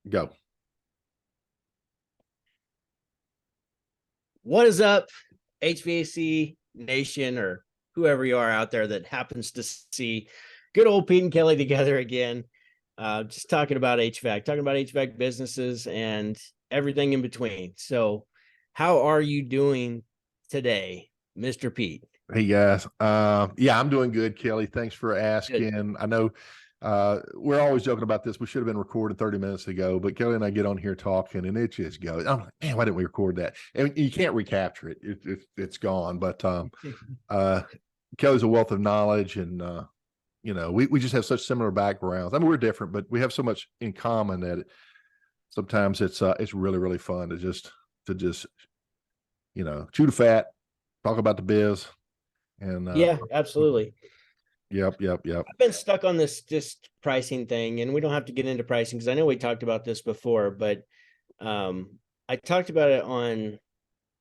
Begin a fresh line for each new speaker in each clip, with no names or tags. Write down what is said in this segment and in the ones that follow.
Go.
What is up, HVAC Nation, or whoever you are out there that happens to see good old Pete and Kelly together again? Just talking about HVAC, talking about HVAC businesses and everything in between. So, how are you doing today, Mr. Pete?
Hey guys. Yeah, I'm doing good, Kelly. Thanks for
Good.
asking. I know we're always joking about this. We should have been recorded 30 minutes ago, but Kelly and I get on here talking and it just goes. I'm like, man, why didn't we record that? And you can't recapture it. It's gone. But uh, Kelly's a wealth of knowledge, and we just have such similar backgrounds. I mean, we're different, but we have so much in common that sometimes it's really, really fun to just chew the fat, talk about the biz. And
Yeah, absolutely.
yep.
I've been stuck on this pricing thing, and we don't have to get into pricing because I know we talked about this before, but I talked about it on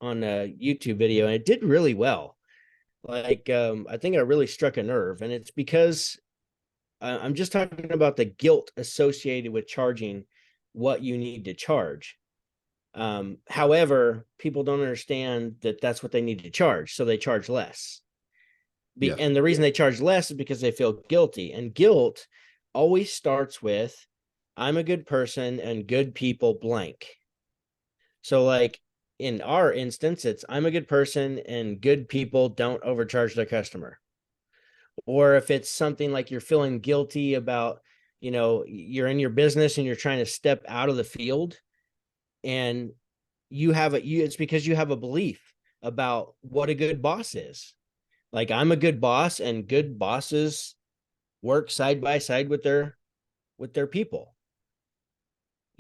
a YouTube video, and it did really well. I think I really struck a nerve, and it's because I'm just talking about the guilt associated with charging what you need to charge. However, people don't understand that that's what they need to charge, so they charge less.
Yes.
And the reason they charge less is because they feel guilty, and guilt always starts with I'm a good person and good people blank. So like in our instance, it's I'm a good person and good people don't overcharge their customer. Or if it's something like you're feeling guilty about, you're in your business and you're trying to step out of the field, and it's because you have a belief about what a good boss is. Like I'm a good boss and good bosses work side by side with their people.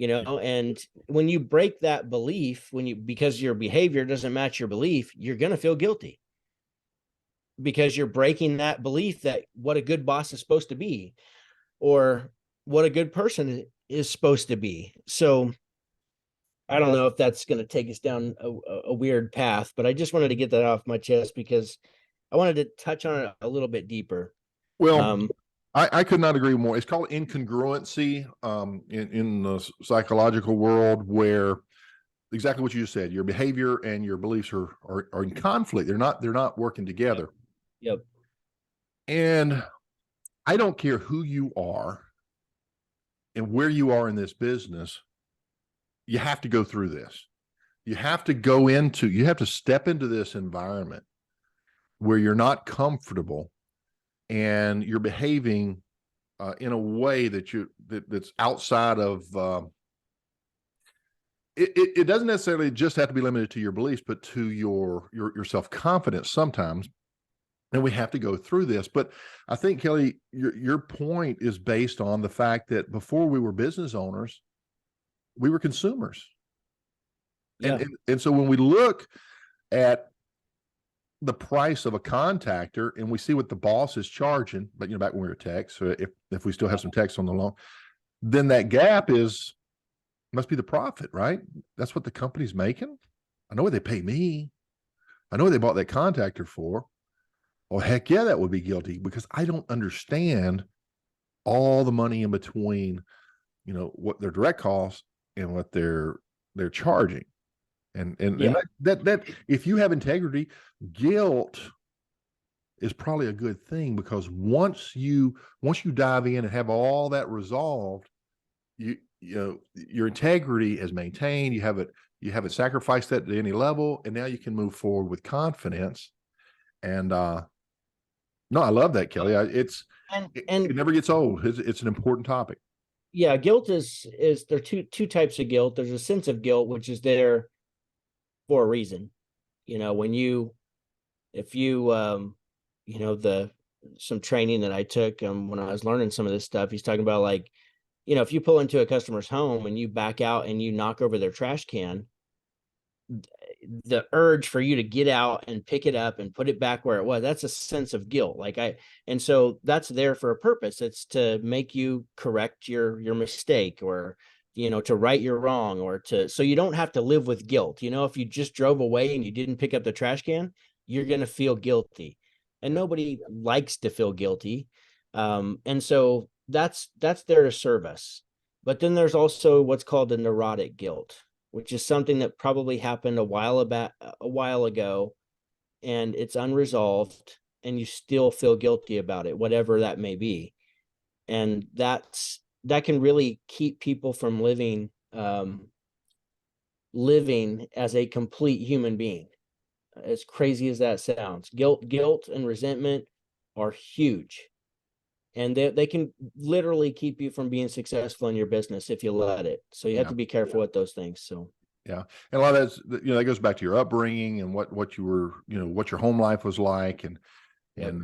And when you break that belief, because your behavior doesn't match your belief, you're going to feel guilty because you're breaking that belief that what a good boss is supposed to be or what a good person is supposed to be. So I don't know if that's going to take us down a weird path, but I just wanted to get that off my chest because I wanted to touch on it a little bit deeper.
Well,
Um,
I could not agree more. It's called incongruency in the psychological world, where exactly what you just said, your behavior and your beliefs are in conflict. They're not working
yep,
together.
yep,
And I don't care who you are and where you are in this business, you have to go through this. You have to step into this environment where you're not comfortable and you're behaving in a way that's outside of it doesn't necessarily just have to be limited to your beliefs, but to your self-confidence sometimes. And we have to go through this. But I think, Kelly, your point is based on the fact that before we were business owners, we were consumers. And
yeah,
and so when we look at the price of a contactor and we see what the boss is charging, but back when we were techs, so if we still have some techs on the loan, then that gap must be the profit, right? That's what the company's making. I know what they pay me. I know what they bought that contactor for. Well, heck yeah, that would be guilty because I don't understand all the money in between, what their direct costs and what they're charging. And
yeah,
that if you have integrity, guilt is probably a good thing, because once you dive in and have all that resolved, your integrity is maintained. You haven't sacrificed that at any level, and now you can move forward with confidence. And no, I love that, Kelly.
and
It never gets old. It's an important topic.
yeah, guilt is there are two types of guilt. There's a sense of guilt which is there for a reason. When you if you the some training that I took when I was learning some of this stuff, he's talking about like, if you pull into a customer's home and you back out and you knock over their trash can, the urge for you to get out and pick it up and put it back where it was, that's a sense of guilt. And so that's there for a purpose. It's to make you correct your mistake, or to right your wrong, or so you don't have to live with guilt. If you just drove away and you didn't pick up the trash can, you're going to feel guilty, and nobody likes to feel guilty. And so that's there to serve us. But then there's also what's called the neurotic guilt, which is something that probably happened a while ago, and it's unresolved, and you still feel guilty about it, whatever that may be. And that can really keep people from living as a complete human being. As crazy as that sounds, guilt and resentment are huge, and they can literally keep you from being successful in your business if you let it. So you have to be careful with those things. So
yeah, and a lot of that's, that goes back to your upbringing and what you were, what your home life was like, and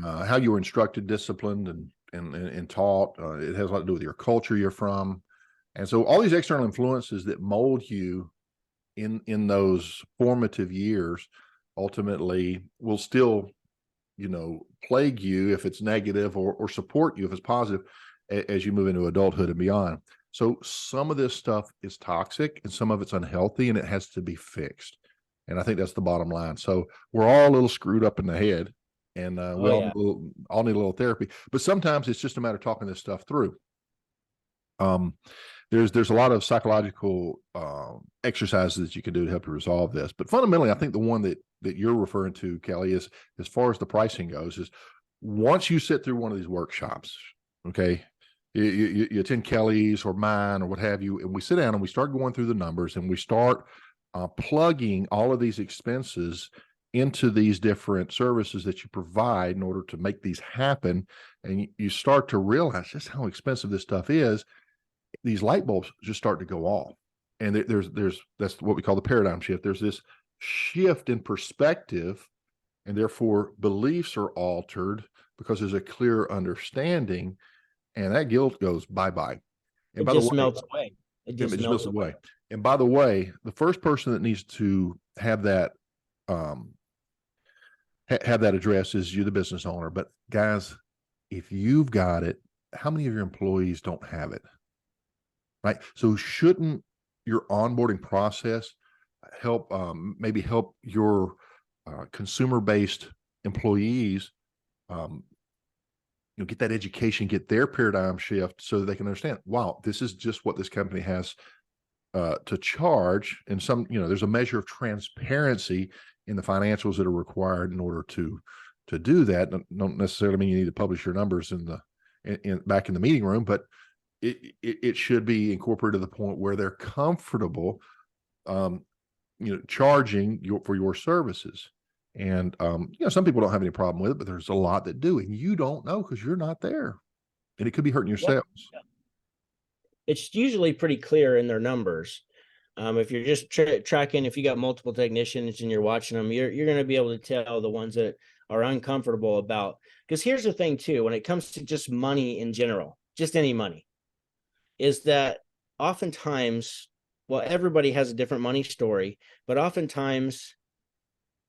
how you were instructed, disciplined, and taught. It has a lot to do with your culture you're from, and so all these external influences that mold you in those formative years ultimately will still, plague you if it's negative, or support you if it's positive as you move into adulthood and beyond. So some of this stuff is toxic and some of it's unhealthy, and it has to be fixed. And I think that's the bottom line. So we're all a little screwed up in the head, and we all need a little therapy. But sometimes it's just a matter of talking this stuff through. There's a lot of psychological exercises that you can do to help you resolve this. But fundamentally, I think the one that you're referring to, Kelly, is, as far as the pricing goes, is once you sit through one of these workshops, okay, you attend Kelly's or mine or what have you, and we sit down and we start going through the numbers, and we start plugging all of these expenses into these different services that you provide in order to make these happen. And you start to realize just how expensive this stuff is. These light bulbs just start to go off. And that's what we call the paradigm shift. There's this shift in perspective, and therefore beliefs are altered because there's a clear understanding, and that guilt goes bye-bye. And
it just melts away. It just melts away.
And by the way, the first person that needs to have that address is you, the business owner. But guys, if you've got it, how many of your employees don't have it? Right? So shouldn't your onboarding process help maybe help your consumer-based employees get that education, get their paradigm shift, so that they can understand, wow, this is just what this company has to charge. And there's a measure of transparency in the financials that are required in order to do that. Don't necessarily mean you need to publish your numbers back in the meeting room, but it should be incorporated to the point where they're comfortable, charging for your services. And, some people don't have any problem with it, but there's a lot that do, and you don't know because you're not there, and it could be hurting yourselves.
Yeah. It's usually pretty clear in their numbers. If you're just tracking, if you got multiple technicians and you're watching them, you're going to be able to tell the ones that are uncomfortable about, because here's the thing too, when it comes to just money in general, just any money, is that oftentimes, well, everybody has a different money story, but oftentimes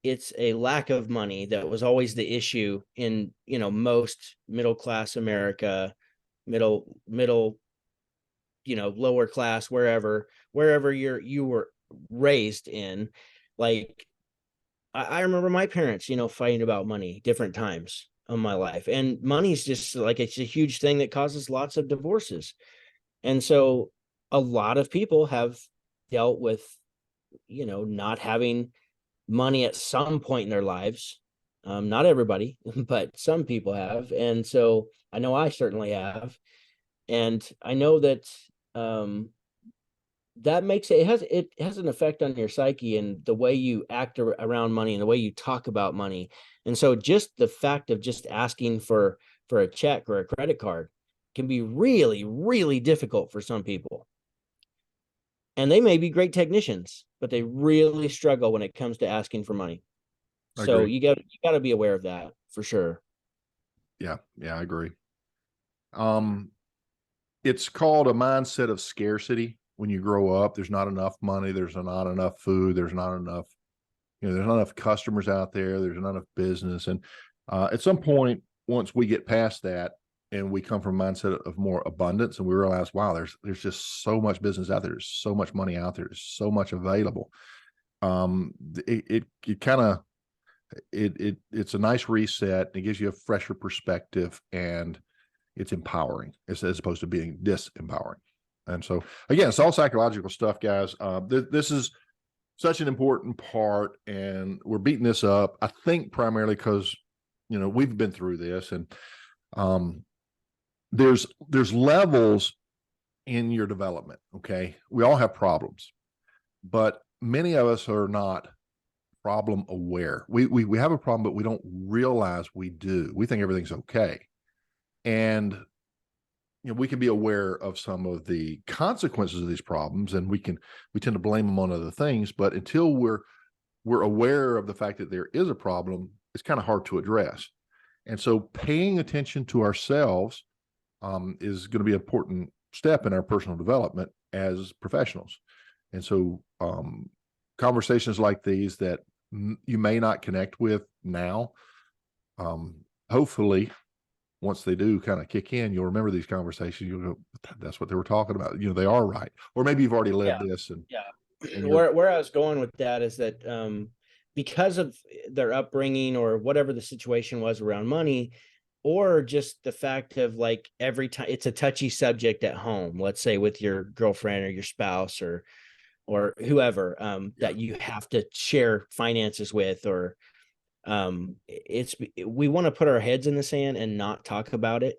it's a lack of money that was always the issue in, most middle-class America, middle, lower class, wherever you were raised in. Like, I remember my parents, fighting about money different times in my life, and money's just like, it's a huge thing that causes lots of divorces. And so a lot of people have dealt with, not having money at some point in their lives. Not everybody, but some people have. And so I know I certainly have. And I know that that makes it has an effect on your psyche and the way you act around money and the way you talk about money. And so just the fact of just asking for a check or a credit card can be really, really difficult for some people. And they may be great technicians, but they really struggle when it comes to asking for money. So you got to be aware of that for sure.
Yeah, I agree. It's called a mindset of scarcity. When you grow up, there's not enough money, there's not enough food, there's not enough, there's not enough customers out there, there's not enough business. And at some point, once we get past that and we come from a mindset of more abundance, and we realize, wow, there's just so much business out there, there's so much money out there, there's so much available. It's a nice reset. It gives you a fresher perspective, and it's empowering as opposed to being disempowering. And so again, it's all psychological stuff, guys. This is such an important part, and we're beating this up, I think, primarily because, you know, we've been through this, and there's levels in your development. Okay. We all have problems, but many of us are not problem aware. We have a problem, but we don't realize we do. We think everything's okay. And, you know, we can be aware of some of the consequences of these problems, and we tend to blame them on other things. But until we're aware of the fact that there is a problem, it's kind of hard to address. And so paying attention to ourselves is going to be an important step in our personal development as professionals. And so conversations like these that you may not connect with now, hopefully once they do kind of kick in, you'll remember these conversations. You'll go, that's what they were talking about. You know, they are right. Or maybe you've already lived this. And
where I was going with that is that because of their upbringing or whatever the situation was around money, or just the fact of like every time it's a touchy subject at home, let's say with your girlfriend or your spouse or whoever that you have to share finances with, or we want to put our heads in the sand and not talk about it.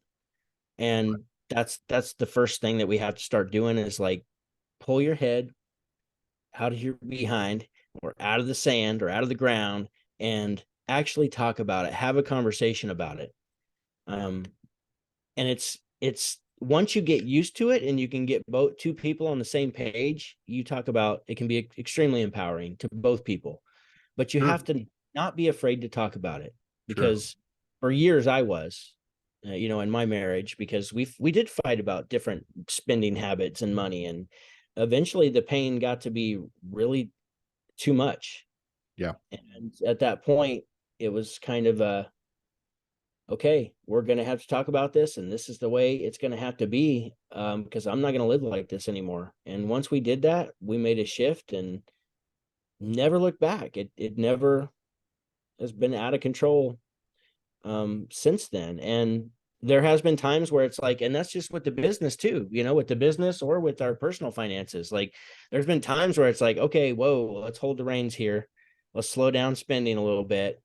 And that's the first thing that we have to start doing is like pull your head out of your behind or out of the sand or out of the ground and actually talk about it, have a conversation about it. And it's once you get used to it and you can get two people on the same page, you talk about it can be extremely empowering to both people, but you have to not be afraid to talk about it, because for years I was, you know, in my marriage, because we did fight about different spending habits and money, and eventually the pain got to be really too much.
Yeah.
And at that point it was kind of okay, we're going to have to talk about this, and this is the way it's going to have to be, because I'm not going to live like this anymore. And once we did that, we made a shift and never looked back. It never has been out of control since then. And there has been times where it's like, and that's just with the business too, you know, with the business or with our personal finances. Like there's been times where it's like, okay, whoa, let's hold the reins here. Let's slow down spending a little bit.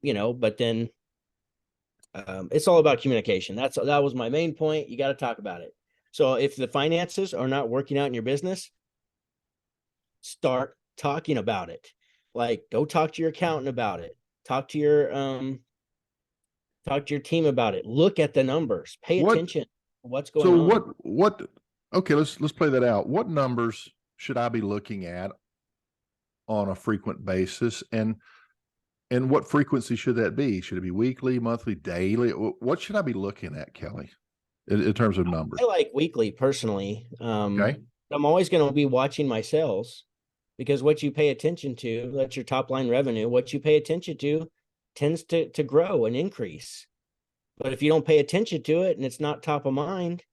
You know, but then it's all about communication. That was my main point. You got to talk about it. So if the finances are not working out in your business, start talking about it. Like go talk to your accountant about it. Talk to your team about it. Look at the numbers. Pay attention to what's going on.
So what okay, let's play that out. What numbers should I be looking at on a frequent basis, and what frequency should that be? Should it be weekly, monthly, daily? What should I be looking at, Kelly, in terms of numbers?
I like weekly personally.
Okay.
I'm always going to be watching my sales, because what you pay attention to, that's your top line revenue. What you pay attention to tends to grow and increase. But if you don't pay attention to it and it's not top of mind,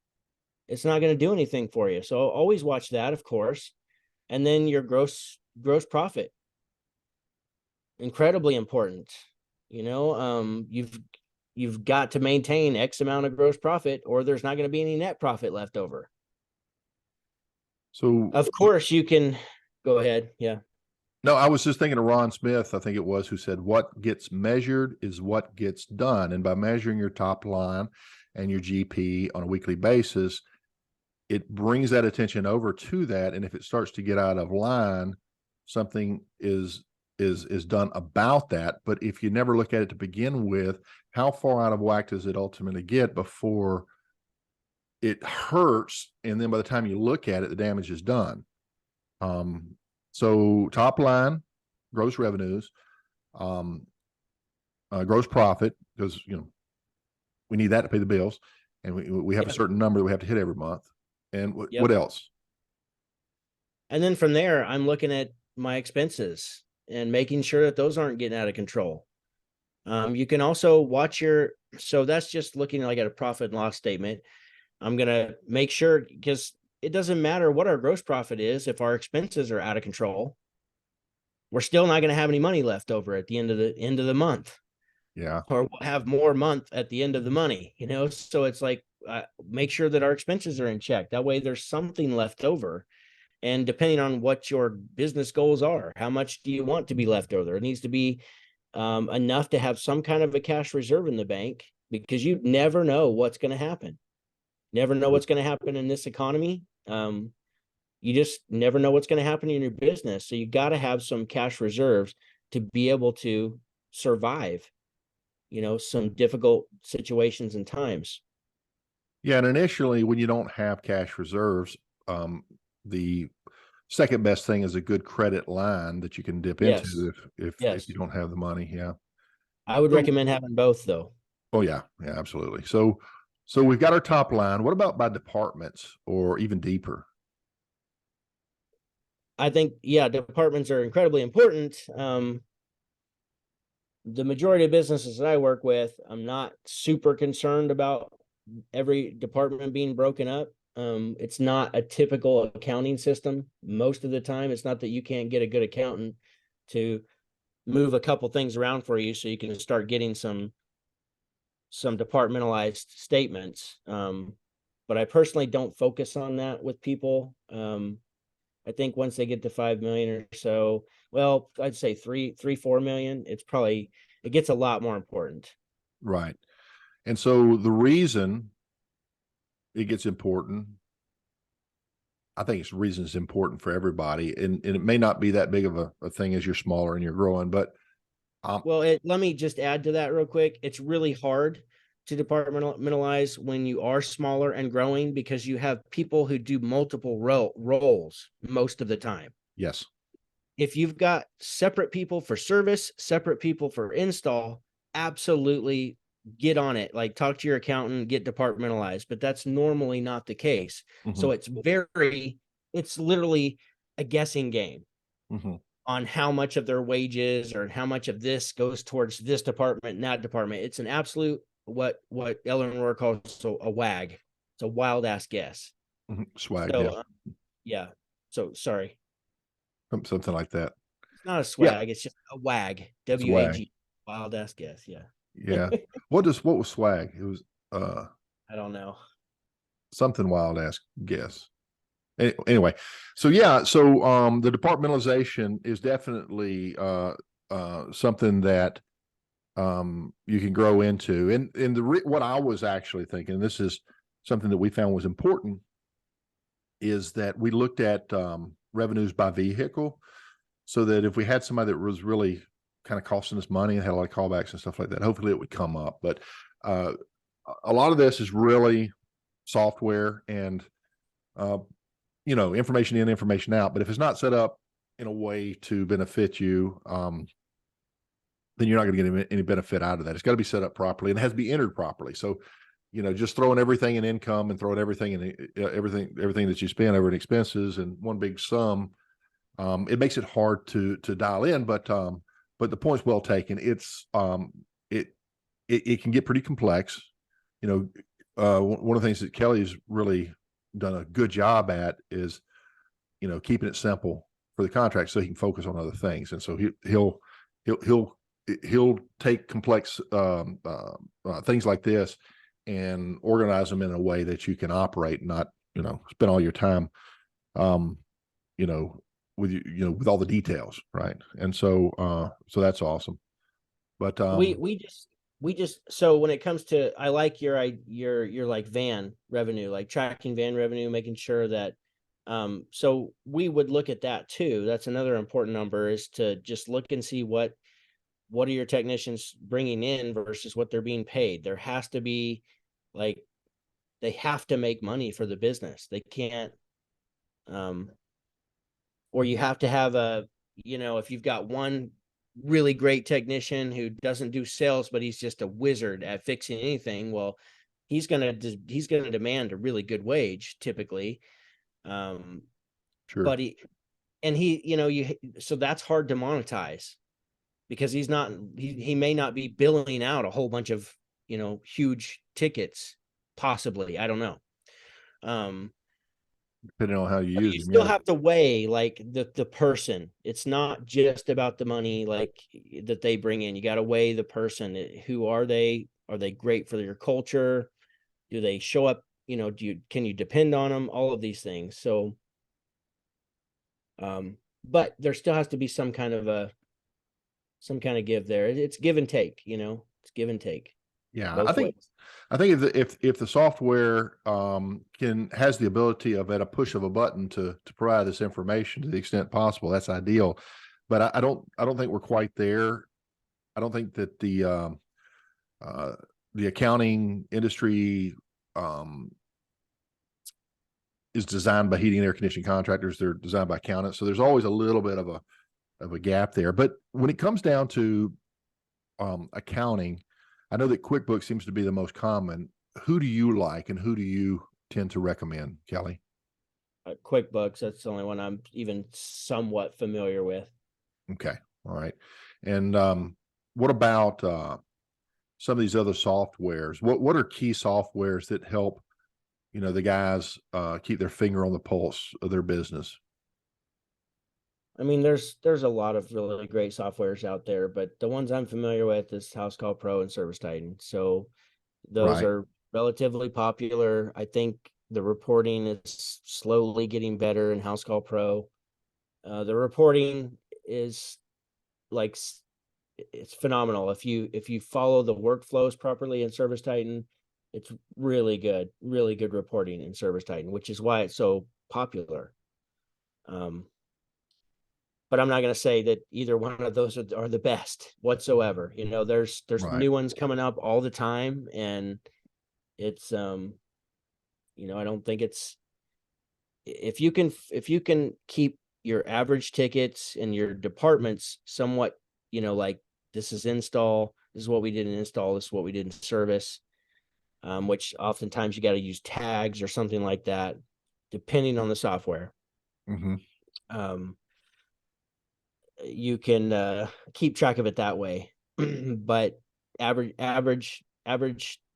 it's not going to do anything for you. So always watch that, of course. And then your gross profit. Incredibly important. You know, you've got to maintain X amount of gross profit, or there's not going to be any net profit left over. So of course you can go ahead. Yeah.
No, I was just thinking of Ron Smith, I think it was, who said, what gets measured is what gets done. And by measuring your top line and your GP on a weekly basis, it brings that attention over to that. And if it starts to get out of line, something is done about that. But if you never look at it to begin with, how far out of whack does it ultimately get before it hurts? And then by the time you look at it, the damage is done. So top line, gross revenues, gross profit, because, you know, we need that to pay the bills, and we have a certain number that we have to hit every month. And what else?
And then from there, I'm looking at my expenses and making sure that those aren't getting out of control. You can also watch so that's just looking like at a profit and loss statement. I'm going to make sure, because it doesn't matter what our gross profit is. If our expenses are out of control, we're still not going to have any money left over at the end of the month.
Yeah.
Or we'll have more month at the end of the money, you know? So it's like, make sure that our expenses are in check. That way there's something left over. And depending on what your business goals are, how much do you want to be left over? It needs to be enough to have some kind of a cash reserve in the bank, because you never know what's going to happen. Never know what's going to happen in this economy. You just never know what's going to happen in your business. So you got to have some cash reserves to be able to survive, some difficult situations and times.
Yeah. And initially, when you don't have cash reserves, the second best thing is a good credit line that you can dip
Yes.
into if
Yes.
you don't have the money. Yeah.
I would
So,
recommend having both, though.
oh yeah, yeah, absolutely. So we've got our top line. What about by departments or even deeper?
I think, yeah, departments are incredibly important. The majority of businesses that I work with, I'm not super concerned about every department being broken up. It's not a typical accounting system. Most of the time, it's not that you can't get a good accountant to move a couple things around for you so you can start getting some departmentalized statements. But I personally don't focus on that with people. I think once they get to 5 million or so, well, I'd say 4 million, it gets a lot more important.
Right. And so the reason it gets important, I think it's the reason it's important for everybody. And it may not be that big of a thing as you're smaller and you're growing, but
well, let me just add to that real quick. It's really hard to departmentalize when you are smaller and growing, because you have people who do multiple roles most of the time.
yes.
If you've got separate people for service, separate people for install, absolutely get on it. Like, talk to your accountant, get departmentalized, but that's normally not the case.
Mm-hmm.
So it's literally a guessing game. Mm-hmm. On how much of their wages or how much of this goes towards this department and that department. It's an absolute, what Eleanor calls a wag. It's a wild ass guess.
Mm-hmm. Swag.
So, yeah. So sorry.
Something like that.
It's not a swag. Yeah. It's just a wag. WAG. Wild ass guess. Yeah.
Yeah. What was swag? It was
I don't know.
Something wild ass guess. Anyway, so yeah, so the departmentalization is definitely something that you can grow into. And what I was actually thinking, this is something that we found was important, is that we looked at revenues by vehicle, so that if we had somebody that was really kind of costing us money and had a lot of callbacks and stuff like that, hopefully it would come up. But a lot of this is really software and information in, information out. But if it's not set up in a way to benefit you, then you're not going to get any benefit out of that. It's got to be set up properly, and it has to be entered properly. So, just throwing everything in income and throwing everything in everything that you spend over in expenses and one big sum, it makes it hard to dial in. But the point's well taken. It's it can get pretty complex. One of the things that Kelly's really done a good job at is, keeping it simple for the contract so he can focus on other things. And so he'll take complex things like this and organize them in a way that you can operate, not, spend all your time, with all the details. Right. And so that's awesome. But
we just so when it comes to, I like your like van revenue, like tracking van revenue, making sure that so we would look at that too. That's another important number, is to just look and see what are your technicians bringing in versus what they're being paid. There has to be, like, they have to make money for the business. They can't or you have to have if you've got one really great technician who doesn't do sales, but he's just a wizard at fixing anything, well, he's going to demand a really good wage typically.
sure.
But so that's hard to monetize, because he may not be billing out a whole bunch of, huge tickets, possibly. I don't know.
Depending on how you use
You
them,
still have to weigh, like, the person. It's not just about the money, like, that they bring in. You got to weigh the person. Who are they? Are they great for your culture? Do they show up? Can you depend on them? All of these things. So, but there still has to be some kind of give there. It's give and take, it's give and take
Yeah,
both ways.
I think if the software has the ability of at a push of a button to provide this information to the extent possible, that's ideal. But I don't think we're quite there. I don't think that the accounting industry is designed by heating and air conditioning contractors. They're designed by accountants, so there's always a little bit of a gap there. But when it comes down to accounting, I know that QuickBooks seems to be the most common. Who do you like, and who do you tend to recommend, Kelly?
QuickBooks, that's the only one I'm even somewhat familiar with.
Okay, all right. And what about some of these other softwares? What are key softwares that help the guys keep their finger on the pulse of their business?
I mean, there's a lot of really great softwares out there, but the ones I'm familiar with is House Call Pro and Service Titan. So those
Right.
are relatively popular. I think the reporting is slowly getting better in House Call Pro. The reporting is like, it's phenomenal. If you follow the workflows properly in Service Titan, it's really good reporting in Service Titan, which is why it's so popular. But I'm not going to say that either one of those are the best whatsoever. There's
Right.
new ones coming up all the time, and it's I don't think it's, if you can keep your average tickets and your departments somewhat, like, this is install, this is what we did in install, this is what we did in service, which oftentimes you got to use tags or something like that, depending on the software.
Mm-hmm.
You can keep track of it that way. But average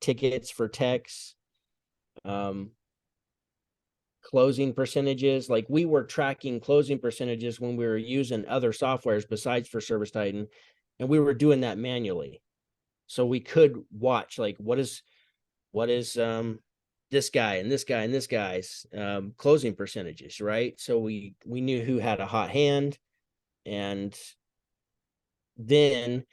tickets for techs, closing percentages, like we were tracking closing percentages when we were using other softwares besides for Service Titan, and we were doing that manually. So we could watch, like, what is this guy and this guy and this guy's closing percentages, right? So we knew who had a hot hand. And then,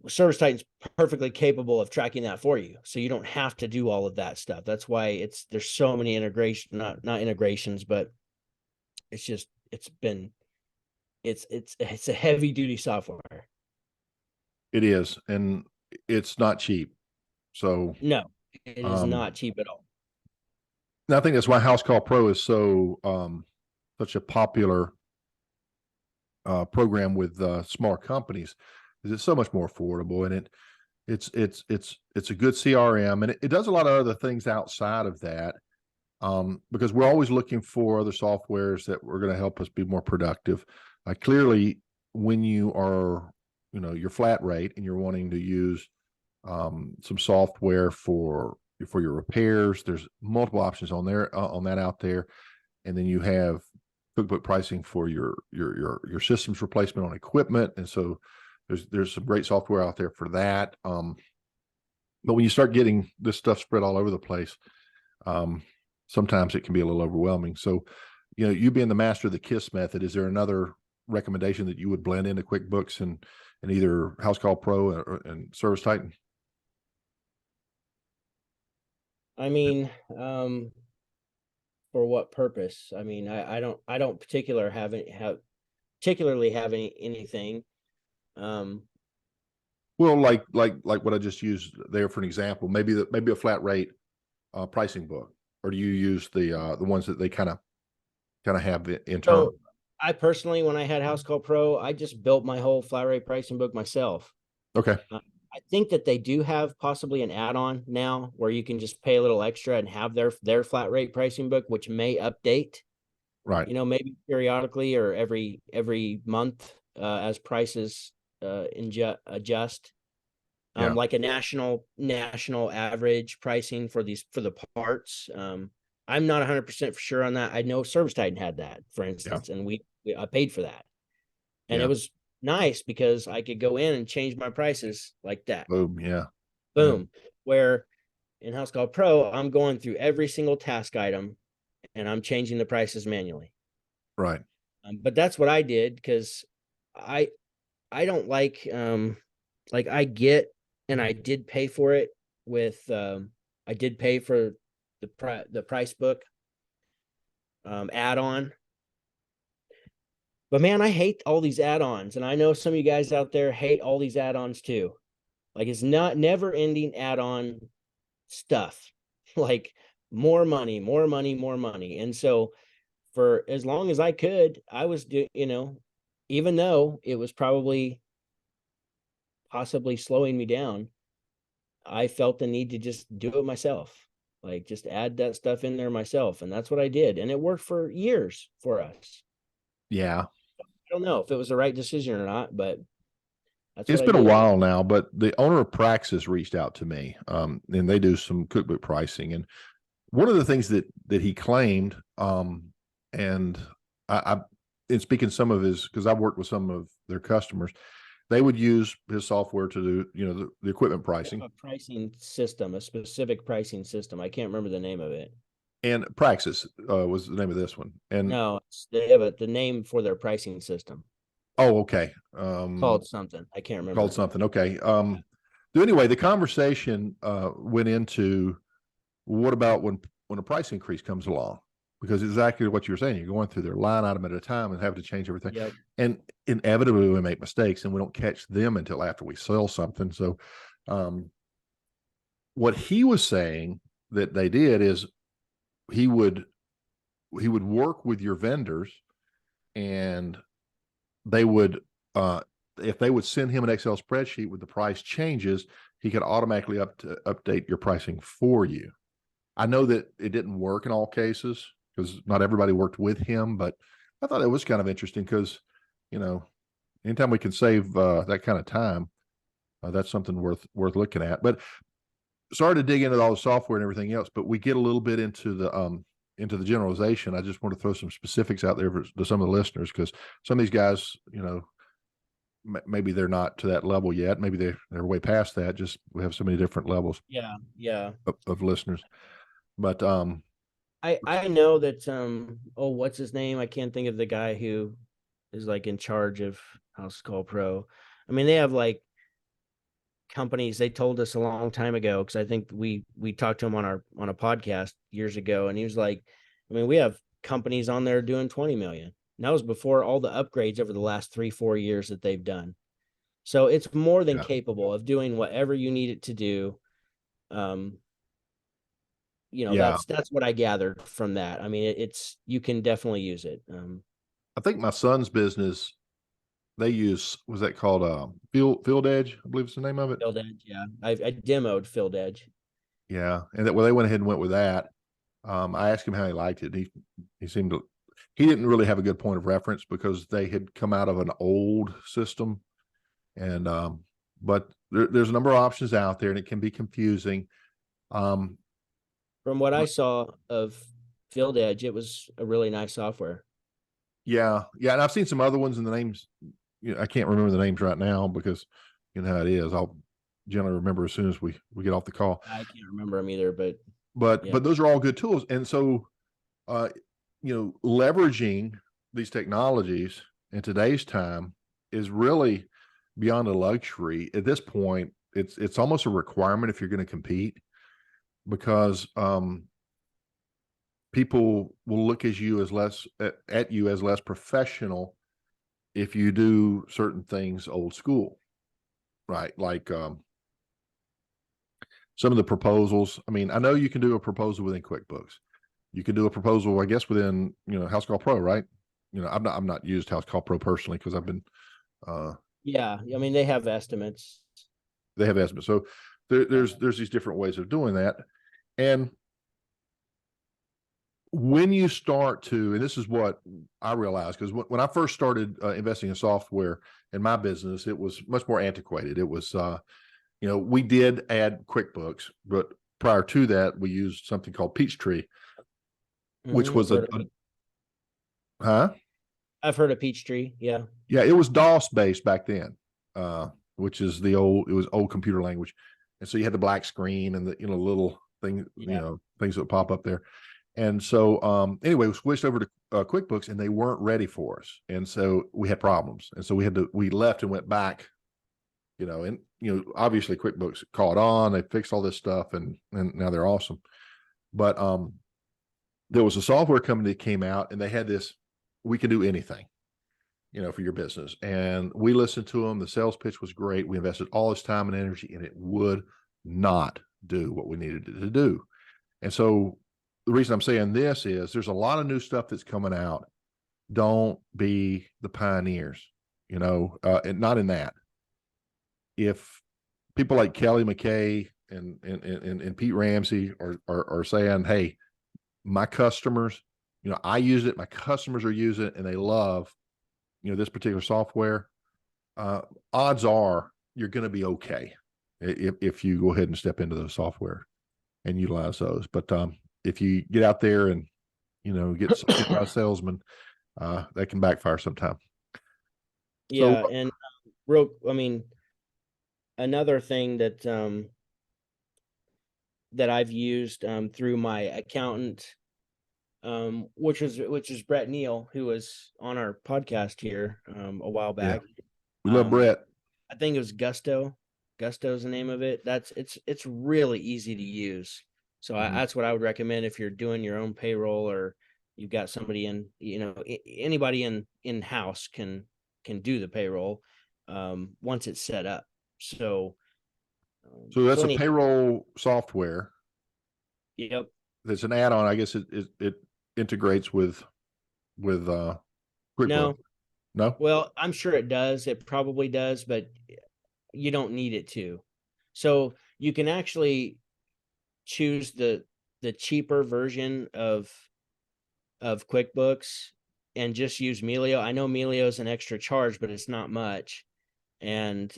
Service Titan's perfectly capable of tracking that for you. So you don't have to do all of that stuff. That's why there's so many not integrations, but it's a heavy duty software.
It is, and it's not cheap. So
No, it is not cheap at all.
I think that's why House Call Pro is such a popular program with smaller companies, because it's so much more affordable, and it's a good CRM, and it does a lot of other things outside of that, because we're always looking for other softwares that are going to help us be more productive. Clearly, when you are, your flat rate and you're wanting to use some software for your repairs, there's multiple options on there on that out there, and then you have QuickBook Pricing for your systems replacement on equipment, and so there's some great software out there for that. But when you start getting this stuff spread all over the place, sometimes it can be a little overwhelming. So, you being the master of the KISS method, is there another recommendation that you would blend into QuickBooks and either House Call Pro and Service Titan?
I mean, for what purpose? I mean, I don't particularly have anything.
Well, like what I just used there for an example, maybe a flat rate pricing book, or do you use the ones that they kind of have internal?
So I personally, when I had House Call Pro, I just built my whole flat rate pricing book myself.
Okay.
I think that they do have possibly an add-on now where you can just pay a little extra and have their flat rate pricing book, which may update,
Right.
maybe periodically or every month as prices adjust.
Yeah.
Like a national average pricing for the parts. I'm not 100% for sure on that. I know Service Titan had that, for instance, and I paid for that, and it was nice because I could go in and change my prices like that.
Boom. Yeah.
Boom. Where in House Call Pro, I'm going through every single task item and I'm changing the prices manually.
Right.
But that's what I did because I don't like I get, and I did pay for it with I did pay for the price book add-on. But man, I hate all these add-ons, and I know some of you guys out there hate all these add-ons too. Like, it's not never ending add-on stuff. Like, more money, more money, more money. And so for as long as I could, I was even though it was probably possibly slowing me down, I felt the need to just do it myself. Like, just add that stuff in there myself. And that's what I did. And it worked for years for us.
Yeah.
I don't know if it was the right decision or not, but that's
It's
what I
been a
did.
while now, but the owner of Praxis reached out to me, and they do some cookbook pricing. And one of the things that he claimed, and I in speaking some of his, because I've worked with some of their customers, they would use his software to do the equipment pricing.
A pricing system, a specific pricing system. I can't remember the name of it.
And Praxis was the name of this one. And
no, they have the name for their pricing system.
Oh, okay.
Called something. I can't remember.
Called something. Okay. So anyway, the conversation went into what about when a price increase comes along? Because exactly what you were saying, you're going through their line item at a time and have to change everything.
Yep.
And inevitably we make mistakes and we don't catch them until after we sell something. So what he was saying that they did is he would work with your vendors, and they would if they would send him an Excel spreadsheet with the price changes, he could automatically update your pricing for you. I know that it didn't work in all cases because not everybody worked with him, but I thought it was kind of interesting because, anytime we can save that kind of time, that's something worth looking at. But sorry to dig into all the software and everything else, but we get a little bit into the generalization. I just want to throw some specifics out there to some of the listeners, because some of these guys, maybe they're not to that level yet. Maybe they're way past that. Just we have so many different levels.
Yeah.
Of listeners. But
I know that what's his name? I can't think of the guy who is like in charge of House Call Pro. I mean, they have like companies. They told us a long time ago, because I think we talked to him on a podcast years ago, and he was like, I mean, we have companies on there doing 20 million. And that was before all the upgrades over the last 3-4 years that they've done. So it's more than capable of doing whatever you need it to do. That's what I gathered from that. I mean, you can definitely use it.
I think my son's business, they use, was that called Field Edge? I believe it's the name of it.
Field Edge, yeah. I demoed Field Edge.
Yeah, and they went ahead and went with that. I asked him how he liked it. He seemed to. He didn't really have a good point of reference because they had come out of an old system, and but there's a number of options out there, and it can be confusing.
From what I saw of Field Edge, it was a really nice software.
Yeah, and I've seen some other ones, and the names, I can't remember the names right now because you know how it is. I'll generally remember as soon as we get off the call.
I can't remember them either,
but those are all good tools, and so leveraging these technologies in today's time is really beyond a luxury at this point. It's almost a requirement if you're going to compete, because people will look at you as less professional if you do certain things old school, right? Like some of the proposals. I mean, I know you can do a proposal within QuickBooks. You can do a proposal, I guess, within House Call Pro, right? I've not used House Call Pro personally because I've been.
Yeah, I mean, they have estimates.
So there's these different ways of doing that, and when you start to, and this is what I realized, because when I first started investing in software in my business, it was much more antiquated. It was, we did add QuickBooks, but prior to that, we used something called Peachtree, which was
I've heard of Peachtree. Yeah.
Yeah. It was DOS based back then, which is it was old computer language. And so you had the black screen and the, little thing,
Yeah.
things that pop up there. And so, anyway, we switched over to QuickBooks and they weren't ready for us. And so we had problems. And so we left and went back, and, obviously QuickBooks caught on, they fixed all this stuff and now they're awesome. But, there was a software company that came out and they had this, we can do anything, for your business. And we listened to them. The sales pitch was great. We invested all this time and energy and it would not do what we needed it to do. And so the reason I'm saying this is there's a lot of new stuff that's coming out. Don't be the pioneers, and not in that. If people like Kelly McKay and Pete Ramsey are saying, hey, my customers, I use it, my customers are using it and they love, this particular software, odds are you're going to be okay if you go ahead and step into those software and utilize those. But if you get out there and get by a salesman, that can backfire sometime.
Yeah, and another thing that that I've used through my accountant, which is Brett Neal, who was on our podcast here a while back.
Yeah. We love Brett.
I think it was Gusto. Gusto's the name of it. It's really easy to use. So that's what I would recommend if you're doing your own payroll or you've got somebody anybody in house can do the payroll once it's set up. So
that's a payroll software.
Yep.
That's an add-on. I guess it integrates with QuickBooks. No.
Well, I'm sure it does. It probably does, but you don't need it to. So you can actually choose the cheaper version of QuickBooks and just use Melio. I know Melio is an extra charge, but it's not much. And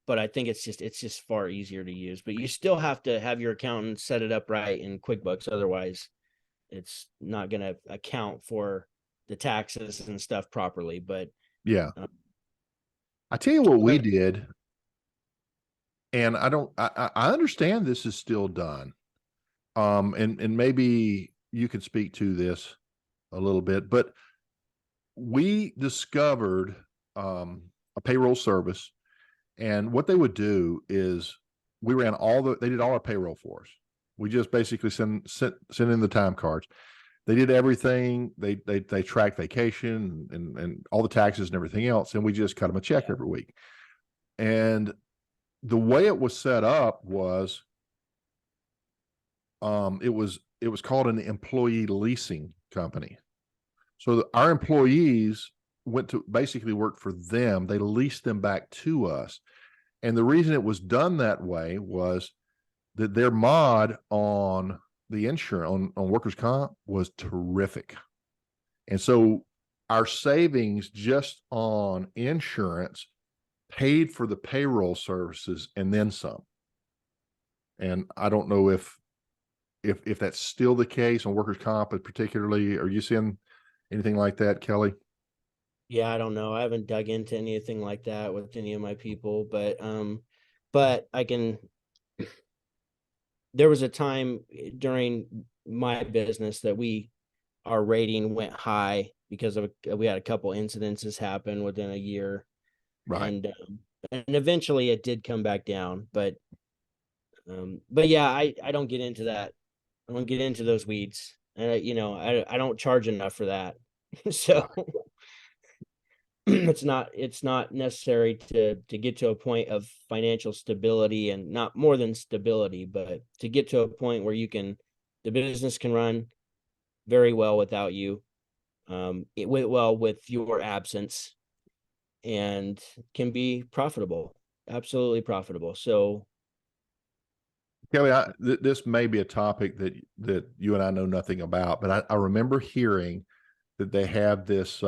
but I think it's just far easier to use. But you still have to have your accountant set it up right in QuickBooks. Otherwise, it's not going to account for the taxes and stuff properly. But
yeah, I tell you what we did, and I understand this is still done. And maybe you could speak to this a little bit, but we discovered a payroll service, and what they would do is we ran they did all our payroll for us. We just basically sent in the time cards. They did everything. They tracked vacation and all the taxes and everything else, and we just cut them a check every week. And the way it was set up was, it was called an employee leasing company. So our employees went to basically work for them. They leased them back to us. And the reason it was done that way was that their mod on the insurance on workers' comp was terrific. And so our savings just on insurance paid for the payroll services and then some. And I don't know if that's still the case on workers' comp, but particularly, are you seeing anything like that, Kelly?
Yeah, I don't know. I haven't dug into anything like that with any of my people, but I can. There was a time during my business that our rating went high because we had a couple incidences happen within a year,
right?
And eventually it did come back down, but yeah, I don't get into that. I don't get into those weeds, and I don't charge enough for that, so.
Right.
It's not necessary to get to a point of financial stability, and not more than stability, but to get to a point where the business can run very well without you. It went well with your absence and can be profitable, absolutely profitable. So
Kelly, this may be a topic that you and I know nothing about, but I remember hearing that they have this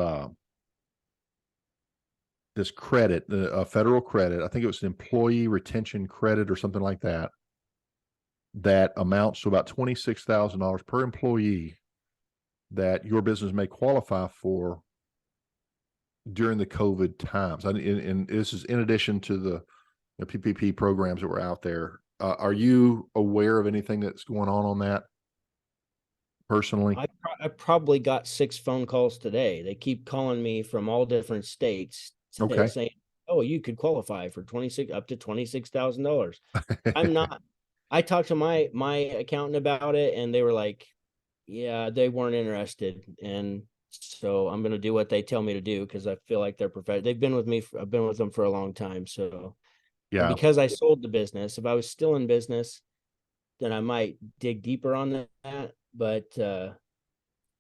credit, a federal credit. I think it was an employee retention credit or something like that, that amounts to about $26,000 per employee that your business may qualify for during the COVID times. And this is in addition to the PPP programs that were out there. Are you aware of anything that's going on that personally?
I probably got 6 phone calls today. They keep calling me from all different states
Okay.
saying, "Oh, you could qualify for up to $26,000." I'm not. I talked to my accountant about it, and they were like, "Yeah, they weren't interested." And so I'm going to do what they tell me to do because I feel like they're professional. They've been with me. I've been with them for a long time. So, and
Yeah.
because I sold the business, if I was still in business, then I might dig deeper on that. But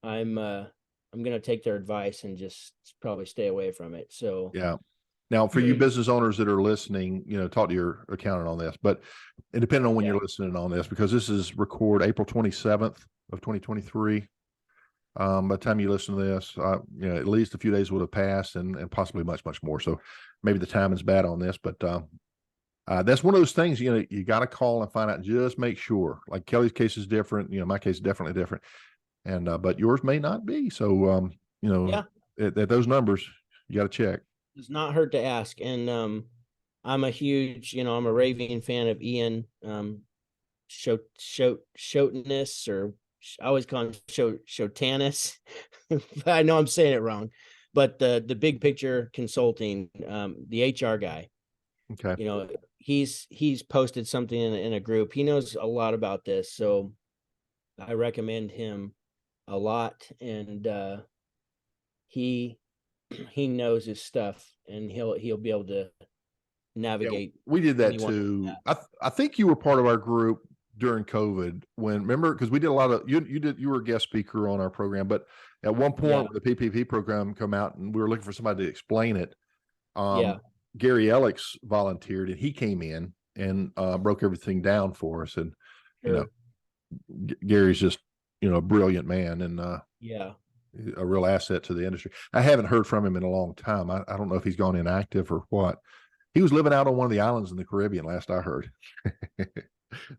I'm going to take their advice and just probably stay away from it. So
Yeah. Now, for you business owners that are listening, talk to your accountant on this, but it depending on when
Yeah.
you're listening on this, because this is record April 27th of 2023. By the time you listen to this, at least a few days would have passed and possibly much, much more. So maybe the timing's bad on this, but that's one of those things, you got to call and find out, just make sure. Like Kelly's case is different. My case is definitely different. And, but yours may not be. So,
Yeah,
at those numbers, you got to check.
does not hurt to ask. And I'm a huge, I'm a raving fan of Ian Shotiness, or I always call him Shotanis. I know I'm saying it wrong, but the big picture consulting, the HR guy,
Okay.
he's posted something in a group. He knows a lot about this, so I recommend him a lot. And he knows his stuff, and he'll be able to navigate.
We did that
anyone
too.
like
I think you were part of our group during COVID remember, because we did a lot of, you were a guest speaker on our program, but at one point
Yeah.
when the PPP program come out and we were looking for somebody to explain it,
Yeah.
Gary Elix volunteered and he came in and broke everything down for us. And,
Sure.
Gary's just, a brilliant man and
Yeah.
a real asset to the industry. I haven't heard from him in a long time. I don't know if he's gone inactive or what. He was living out on one of the islands in the Caribbean, last I heard.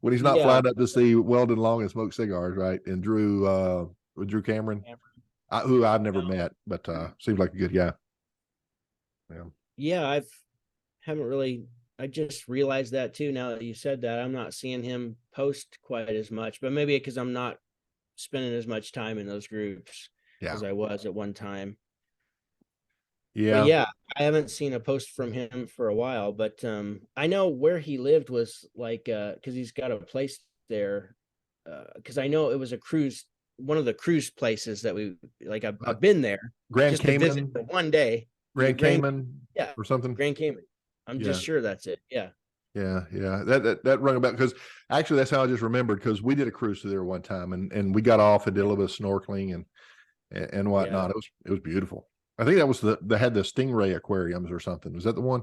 When he's not
Yeah.
flying up to see Weldon Long and smoke cigars, right? And with Drew Cameron, who I've never met, but seems like a good guy. Yeah.
Yeah. Haven't really, I just realized that too. Now that you said that, I'm not seeing him post quite as much, but maybe because I'm not spending as much time in those groups as I was at one time.
Yeah.
But yeah, I haven't seen a post from him for a while, but I know where he lived was like, cause he's got a place there. Cause I know it was a cruise, one of the cruise places that we like, I've been there
Grand
just to visit
Cayman,
for one day.
Grand Cayman,
Yeah.
or something.
Grand Cayman. I'm just sure that's it. Yeah.
Yeah. That rung about, because actually that's how I just remembered, because we did a cruise through there one time and we got off and did a little bit of snorkeling and whatnot. It was beautiful. I think that was they had the Stingray aquariums or something. Was that the one?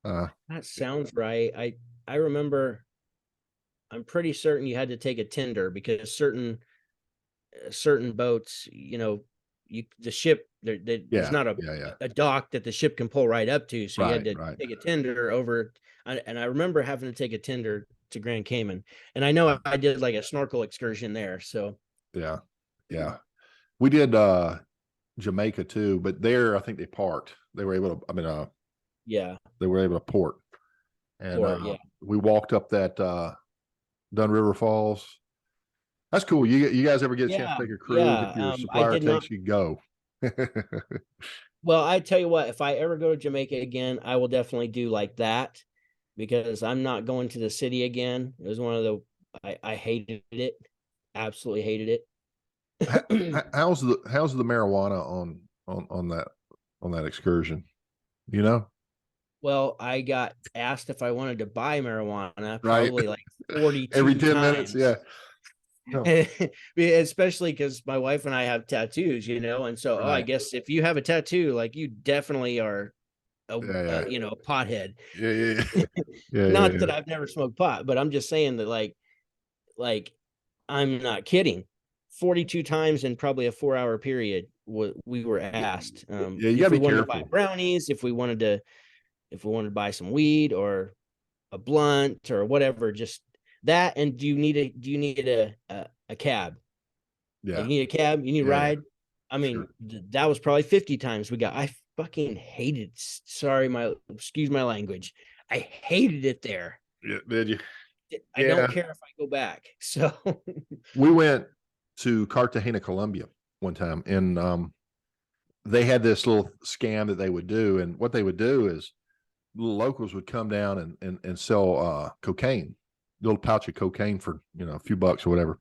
That sounds right. I remember, I'm pretty certain you had to take a tender because certain boats, the ship there's not a dock that the ship can pull right up to, so you had to take a tender over. And I remember having to take a tender to Grand Cayman, and I know I did like a snorkel excursion there. So
yeah, we did Jamaica too, but there I think they parked. They were able to. They were able to port, and we walked up that Dun River Falls. That's cool. You guys ever get a chance to take a cruise? If your supplier takes you, go.
Well, I tell you what, if I ever go to Jamaica again, I will definitely do like that, because I'm not going to the city again. It was one of the, I hated it. Absolutely hated it.
How's the marijuana on that excursion?
Well, I got asked if I wanted to buy marijuana probably like 42
every 10
times.
minutes. Yeah.
Especially because my wife and I have tattoos, and so I guess if you have a tattoo, like, you definitely are a pothead. Not that I've never smoked pot, but I'm just saying that like I'm not kidding. 42 times in probably a 4-hour period we were asked
you gotta be careful.
To buy brownies, if we wanted to buy some weed or a blunt or whatever, just that. And do you need a cab?
Yeah.
You need a cab, you need a ride. I mean, that was probably 50 times we got. I fucking hated, excuse my language. I hated it there.
Yeah, did you?
I don't
Yeah.
care if I go back. So
We went to Cartagena, Colombia one time, and they had this little scam that they would do. And what they would do is little locals would come down and sell cocaine, little pouch of cocaine for, a few bucks or whatever.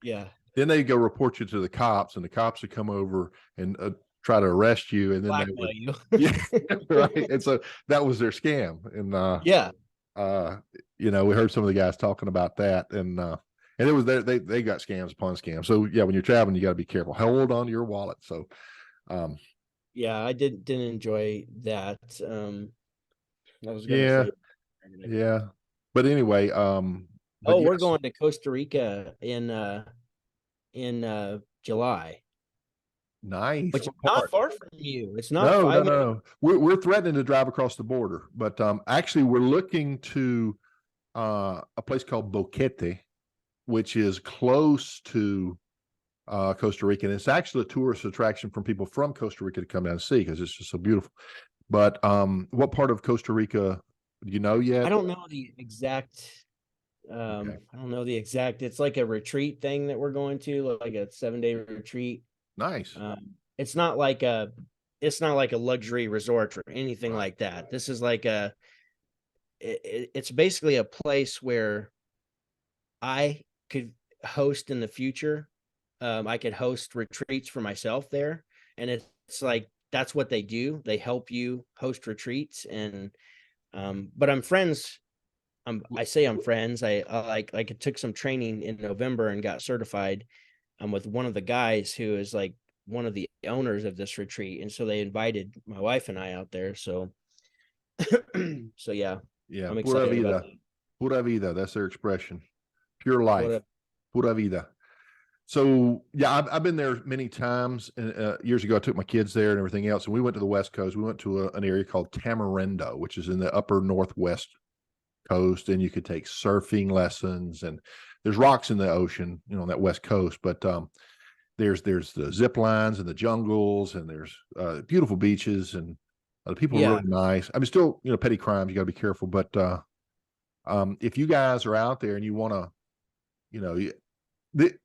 yeah,
Then they go report you to the cops, and the cops would come over and try to arrest you, and then they
blackmail
would,
you.
yeah, right. And so that was their scam. And
Yeah.
we heard some of the guys talking about that, and it was they got scams upon scams. So yeah, when you're traveling, you got to be careful. Hold on to your wallet. So,
Yeah, I didn't enjoy that. I was gonna
yeah,
say,
yeah. But anyway, but
oh, we're
yes,
going to Costa Rica in July,
nice.
which is
What
not
part?
far from you. It's not
No, no,
5 minutes.
no. We're threatening to drive across the border, but actually, we're looking to a place called Boquete, which is close to Costa Rica, and it's actually a tourist attraction from people from Costa Rica to come down and see because it's just so beautiful. But what part of Costa Rica do you know
I
yet?
don't know the exact.
Okay,
I don't know the exact. It's like a retreat thing that we're going to, like a 7-day retreat.
nice.
It's not like a. It's not like a luxury resort or anything like that. This is like a. It's basically a place where I could host in the future. I could host retreats for myself there, and it's like that's what they do. They help you host retreats, and but I'm friends. I say I'm friends. I took some training in November and got certified. With one of the guys who is like one of the owners of this retreat, and so they invited my wife and I out there. So, so yeah,
Yeah,
I'm
pura
excited about
vida, pura vida. That's their expression. Pure life,
what.
pura vida. So yeah, I've been there many times. And years ago, I took my kids there and everything else, and we went to the West Coast. We went to an area called Tamarindo, which is in the upper northwest coast, and you could take surfing lessons. And there's rocks in the ocean, on that West Coast, but there's the zip lines and the jungles, and there's beautiful beaches, and the people are
Yeah,
really nice. I mean, still, petty crimes, you got to be careful, but if you guys are out there and you want to, you know,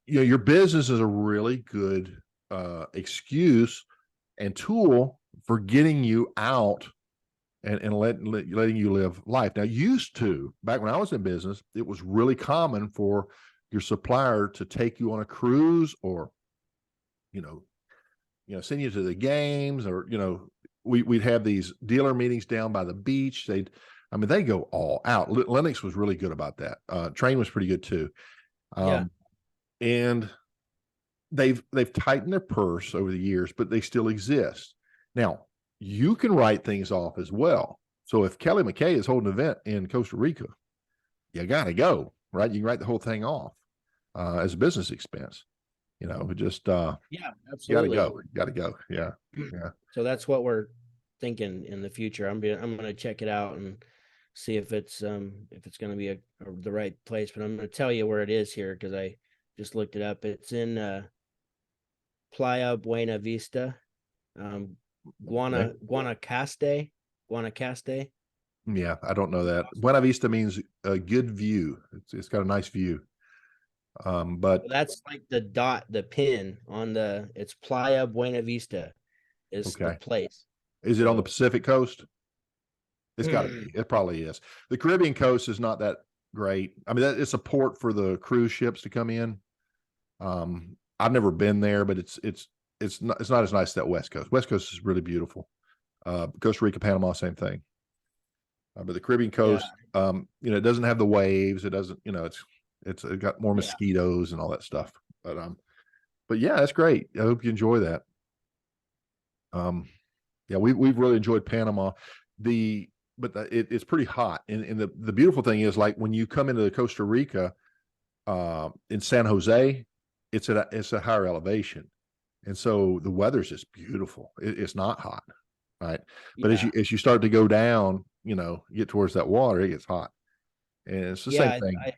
your business is a really good excuse and tool for getting you out and letting you live life. Now, used to, back when I was in business, it was really common for your supplier to take you on a cruise, or you know send you to the games, or we'd have these dealer meetings down by the beach. They go all out. Lennox was really good about that. Train was pretty good too.
yeah,
um, and they've tightened their purse over the years, but they still exist. Now, you can write things off as well. So if Kelly McKay is holding an event in Costa Rica, you gotta go, right? You can write the whole thing off as a business expense. Just
yeah,
gotta
absolutely.
go, gotta go. Yeah, yeah,
So that's what we're thinking in the future. I'm going to check it out and see if it's going to be the right place. But I'm going to tell you where it is here because I just looked it up. It's in Playa Buena Vista, um,
okay.
Guanacaste. Guanacaste.
Yeah. I don't know that. Buena Vista means a good view. It's got a nice view. But
That's like the pin on the. It's Playa Buena Vista is the
okay,
place.
is it on the
So
Pacific coast? It's got to be. It probably is. The Caribbean coast is not that great. I mean, it's a port for the cruise ships to come in. I've never been there, but it's not as nice as that West Coast. West Coast is really beautiful. Costa Rica, Panama, same thing. But the Caribbean
yeah,
coast, it doesn't have the waves. It doesn't, it got more
yeah,
mosquitoes and all that stuff. But yeah, that's great. I hope you enjoy that. Um, yeah, we've really enjoyed Panama. It's pretty hot, and the beautiful thing is, like, when you come into Costa Rica, in San Jose, it's a higher elevation, and so the weather's just beautiful. It's not hot, right? But
yeah.
as you start to go down, get towards that water, it gets hot, and it's the same
Yeah,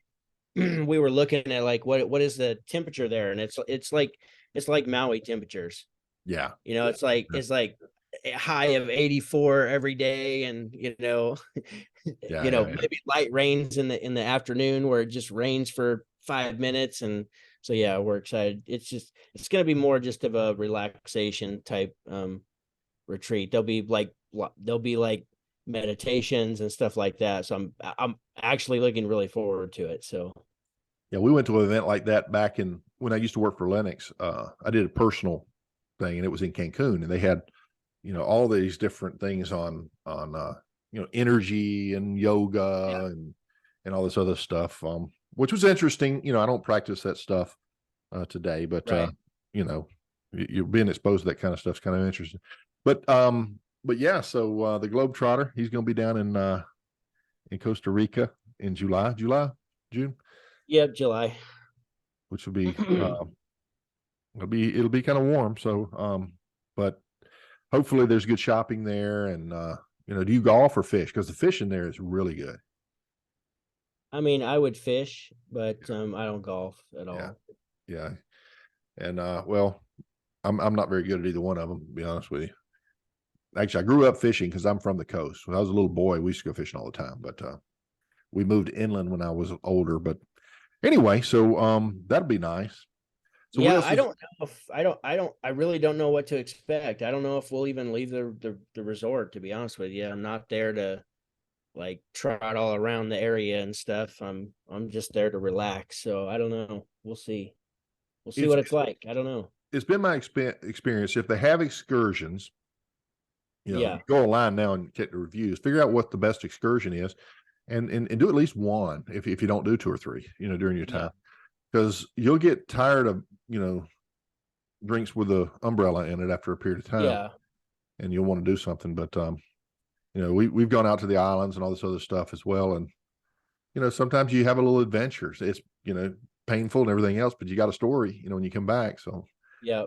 thing.
we were looking at like what is the temperature there, and it's like Maui temperatures.
Yeah,
It's like a high of 84 every day, and
Yeah.
maybe light rains in the afternoon where it just rains for 5 minutes. And so yeah, we're excited. It's going to be more just of a relaxation type retreat. There'll be like meditations and stuff like that. So I'm actually looking really forward to it. So
Yeah, we went to an event like that back in when I used to work for Lennox. I did a personal thing, and it was in Cancun, and they had, all these different things on energy and
yeah,
yoga and all this other stuff, which was interesting. I don't practice that stuff today, but
right.
you're being exposed to that kind of stuff is kind of interesting. But yeah, so the Globetrotter, he's going to be down in Costa Rica in June,
Yep, July.
which will be it'll be kind of warm. So, but hopefully there's good shopping there. And do you golf or fish? Because the fishing there is really good.
I mean, I would fish, but I don't golf at
Yeah,
all.
yeah. And well, I'm not very good at either one of them, to be honest with you. Actually, I grew up fishing because I'm from the coast. When I was a little boy, we used to go fishing all the time. But we moved inland when I was older. But anyway, so that'll be nice. So what
Yeah,
else
I
is
don't know if I really don't know what to expect. I don't know if we'll even leave the resort, to be honest with you. I'm not there to like trot all around the area and stuff. I'm just there to relax. So I don't know. We'll see. We'll see
it's
what it's like. I don't know.
it's been my experience. If they have excursions, you
Yeah.
go online now and get the reviews, figure out what the best excursion is, and do at least one if you don't do two or three, during your
Yeah.
time, because you'll get tired of drinks with a umbrella in it after a period of time,
Yeah.
and you'll want to do something. But we've gone out to the islands and all this other stuff as well, and sometimes you have a little adventure. It's painful and everything else, but you got a story, when you come back. So
Yeah.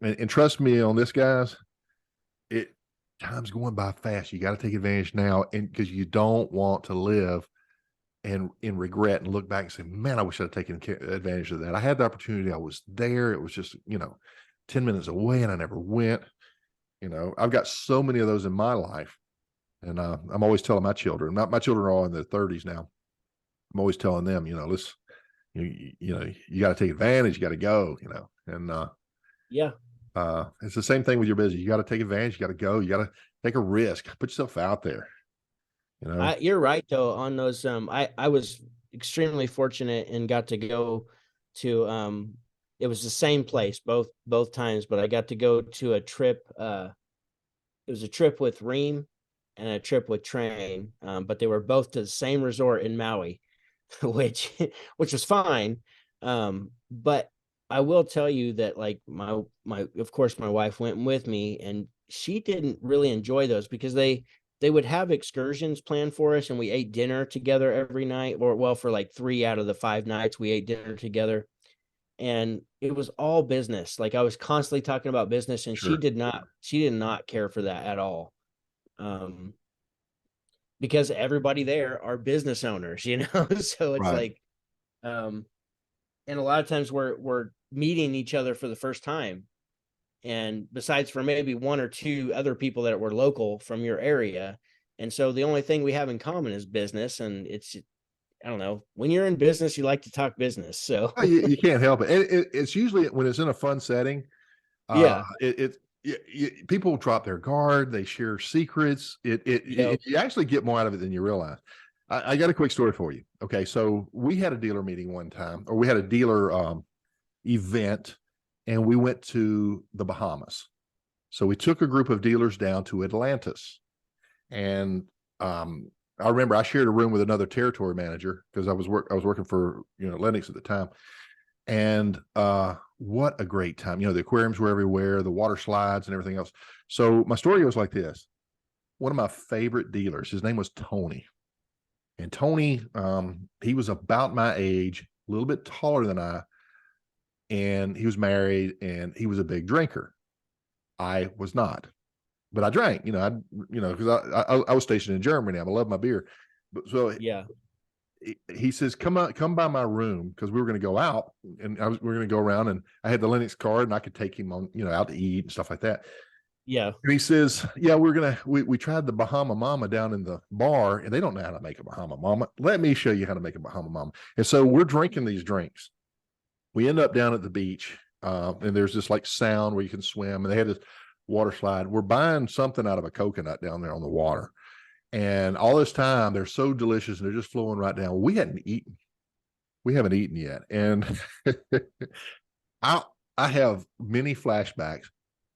and trust me on this, guys, it time's going by fast. You got to take advantage now, and because you don't want to live and in regret and look back and say, man, I wish I'd taken advantage of that. I had the opportunity. I was there. It was just 10 minutes away, and I never went. I've got so many of those in my life, and I'm always telling my children. My children are all in their 30s now. I'm always telling them, let's you got to take advantage. You got to go. And
Yeah.
it's the same thing with your business. You got to take advantage. You got to go. You got to take a risk. Put yourself out there.
You're right though on those. I was extremely fortunate and got to go to it was the same place both times, but I got to go to a trip. It was a trip with Ream and a trip with Train, but they were both to the same resort in Maui, which which was fine. But I will tell you that like my of course my wife went with me, and she didn't really enjoy those because they would have excursions planned for us, and we ate dinner together every night, or well, for like 3 out of the 5 nights we ate dinner together, and it was all business. Like I was constantly talking about business, and
Sure.
she did not care for that at all. Um, because everybody there are business owners, so it's
Right.
like, um, and a lot of times we're meeting each other for the first time, and besides for maybe one or two other people that were local from your area, and so the only thing we have in common is business. And it's, I don't know, when you're in business you like to talk business, so
Oh, you can't help it. It's usually when it's in a fun setting.
yeah.
People drop their guard. They share secrets.
Yep.
You actually get more out of it than you realize. I got a quick story for you. Okay, so we had a dealer meeting one time, or we had a dealer event, and we went to the Bahamas. So we took a group of dealers down to Atlantis, and I remember I shared a room with another territory manager because I was working for Lennox at the time, and what a great time. The aquariums were everywhere, the water slides and everything else. So my story goes like this. One of my favorite dealers, his name was Tony. And Tony, he was about my age, a little bit taller than I, and he was married, and he was a big drinker. I was not, but I drank, because I was stationed in Germany. I love my beer. But so
Yeah.
he says, come by my room, because we were going to go out, and we were going to go around, and I had the Lennox card, and I could take him on, out to eat and stuff like that.
Yeah.
And he says, yeah, we tried the Bahama Mama down in the bar, and they don't know how to make a Bahama Mama. Let me show you how to make a Bahama Mama. And so we're drinking these drinks. We end up down at the beach, and there's this like sound where you can swim, and they had this water slide. We're buying something out of a coconut down there on the water. And all this time, they're so delicious and they're just flowing right down. We hadn't eaten. We haven't eaten yet. And I I have many flashbacks.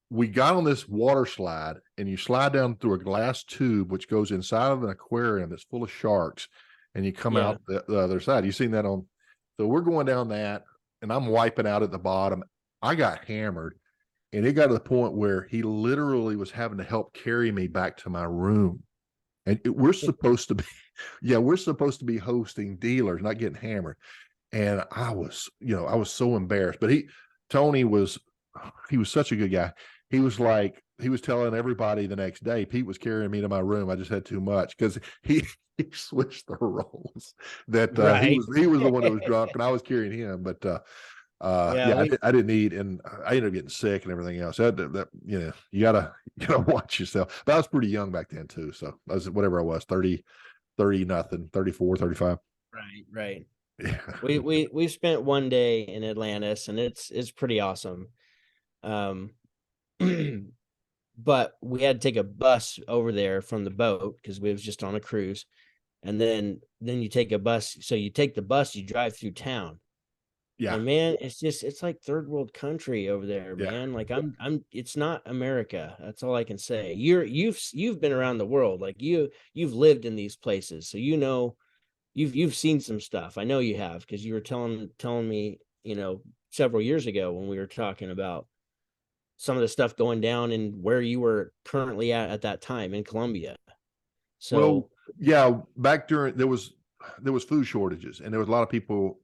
We got on this water slide, and you slide down through a glass tube which goes inside of an aquarium that's full of sharks, and you come
Yeah.
out the other side. You've seen that on. So we're going down that, and I'm wiping out at the bottom. I got hammered, and it got to the point where he literally was having to help carry me back to my room. And we're supposed to be, yeah, we're supposed to be hosting dealers, not getting hammered. And I was, I was so embarrassed. But Tony he was such a good guy. He was telling everybody the next day, Pete was carrying me to my room. I just had too much because he switched the roles. That
Right.
he was the one that was drunk, and I was carrying him. But
Yeah.
yeah, I didn't eat, and I ended up getting sick and everything else. You gotta watch yourself. But I was pretty young back then too, so I was whatever I was, 30 nothing, 34, 35.
Right.
Yeah.
We spent one day in Atlantis, and it's pretty awesome. But we had to take a bus over there from the boat because we was just on a cruise, and then you take a bus. So you take the bus, you drive through town.
Yeah.
And man, it's like third world country over there,
Yeah.
man. Like it's not America. That's all I can say. You've been around the world. Like you've lived in these places. So you've seen some stuff. I know you have, because you were telling me, several years ago when we were talking about some of the stuff going down and where you were currently at that time in Colombia.
Well,
So
yeah, back during there was food shortages, and there was a lot of people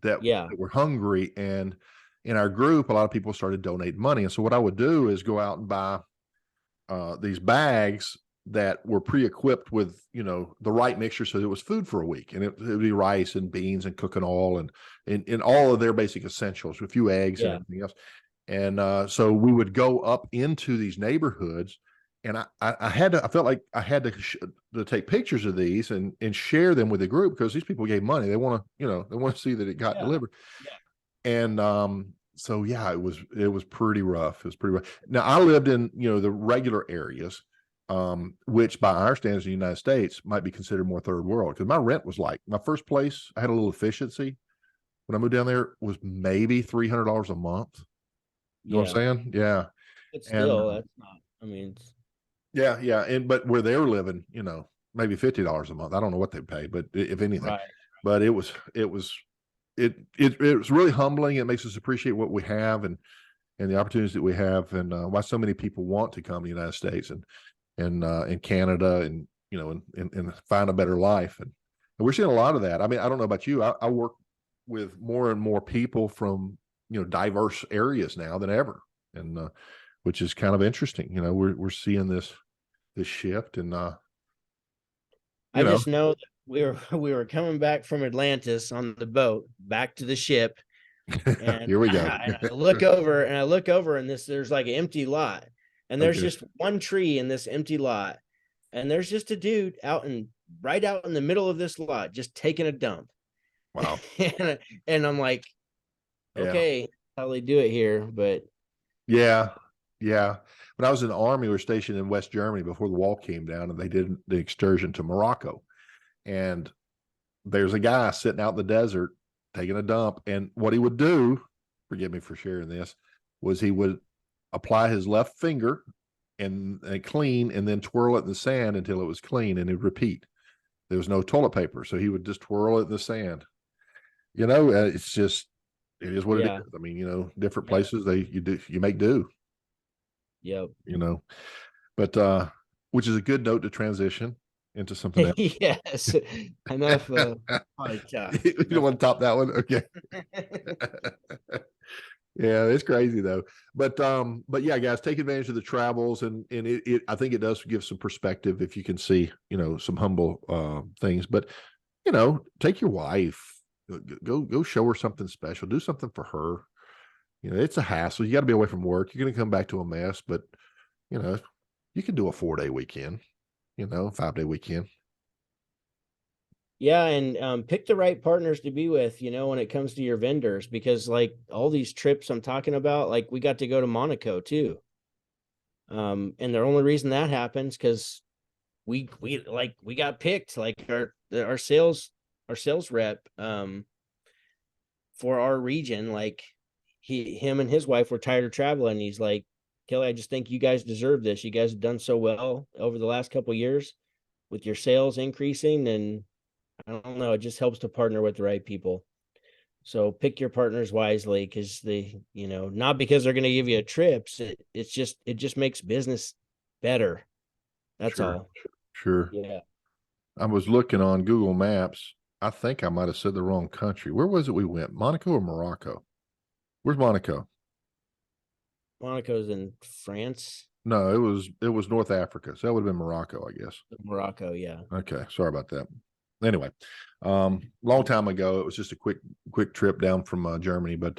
that
yeah,
were hungry, and in our group, a lot of people started donating money. And so what I would do is go out and buy these bags that were pre-equipped with the right mixture, so it was food for a week, and it would be rice and beans and cooking oil and all of their basic essentials, a few eggs and
yeah,
everything else. And so we would go up into these neighborhoods, and I felt like I had to take pictures of these and share them with the group, because these people gave money. They want to see that it got delivered.
yeah,
And so yeah, it was pretty rough. It was pretty rough. Now I lived in the regular areas, which by our standards in the United States might be considered more third world, because my rent was like, my first place, I had a little efficiency when I moved down there, was maybe $300 a month. You know what I'm saying? Yeah.
But
And
still, that's not. I mean,
yeah. But where they're living, maybe $50 a month. I don't know what they pay, but if anything,
right.
but it was really humbling. It makes us appreciate what we have, and the opportunities that we have, and why so many people want to come to the United States and Canada, and and find a better life. And we're seeing a lot of that. I mean, I don't know about you. I work with more and more people from diverse areas now than ever, and which is kind of interesting. We're seeing this shift, and
I just know that we were coming back from Atlantis on the boat back to the ship, and
here we go.
I look over and there's like an empty lot, and there's
Okay.
just one tree in this empty lot, and there's just a dude right out in the middle of this lot just taking a dump.
Wow.
and I'm like,
Yeah.
okay, how they do it here, but
Yeah. When I was in the army, we were stationed in West Germany before the wall came down, and they did the excursion to Morocco. And there's a guy sitting out in the desert taking a dump. And what he would do, forgive me for sharing this, was he would apply his left finger and clean, and then twirl it in the sand until it was clean, and he'd repeat. There was no toilet paper, so he would just twirl it in the sand. It's just, it is what it is. I mean, different places you make do.
Yep.
But which is a good note to transition into something else.
Yes. Enough probably tough.
You don't want to top that one? Okay. Yeah, it's crazy though. But yeah, guys, take advantage of the travels, and I think it does give some perspective if you can see, some humble things. But take your wife, go show her something special, do something for her. It's a hassle. You got to be away from work. You're going to come back to a mess, but you know, you can do a 4-day weekend, 5-day weekend.
Yeah, and pick the right partners to be with, when it comes to your vendors, because like all these trips I'm talking about, like we got to go to Monaco too. And the only reason that happens because we got picked, like our sales rep for our region, like him and his wife were tired of traveling. He's like, Kelly, I just think you guys deserve this. You guys have done so well over the last couple of years with your sales increasing, and I don't know, it just helps to partner with the right people. So pick your partners wisely, because not because they're going to give you trips. It just makes business better. That's
Sure,
all.
sure.
Yeah.
I was looking on Google Maps. I think I might have said the wrong country. Where was it we went? Monaco or Morocco? Where's Monaco?
Monaco's in France.
No, it was North Africa. So that would have been Morocco, I guess.
Morocco, yeah.
Okay, sorry about that. Anyway, long time ago, it was just a quick trip down from Germany. But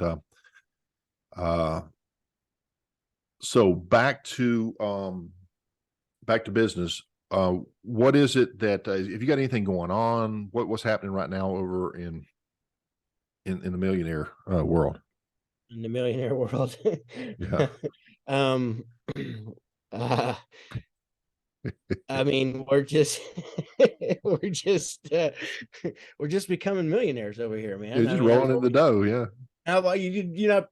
so back to business. What is it that if you got anything going on? What's happening right now over in the millionaire world?
In the millionaire world.
Yeah.
um uh, I mean, we're just we're just we're just becoming millionaires over here, man.
It's
I
just
mean, that's
rolling in
what
the dough. Yeah.
how about you're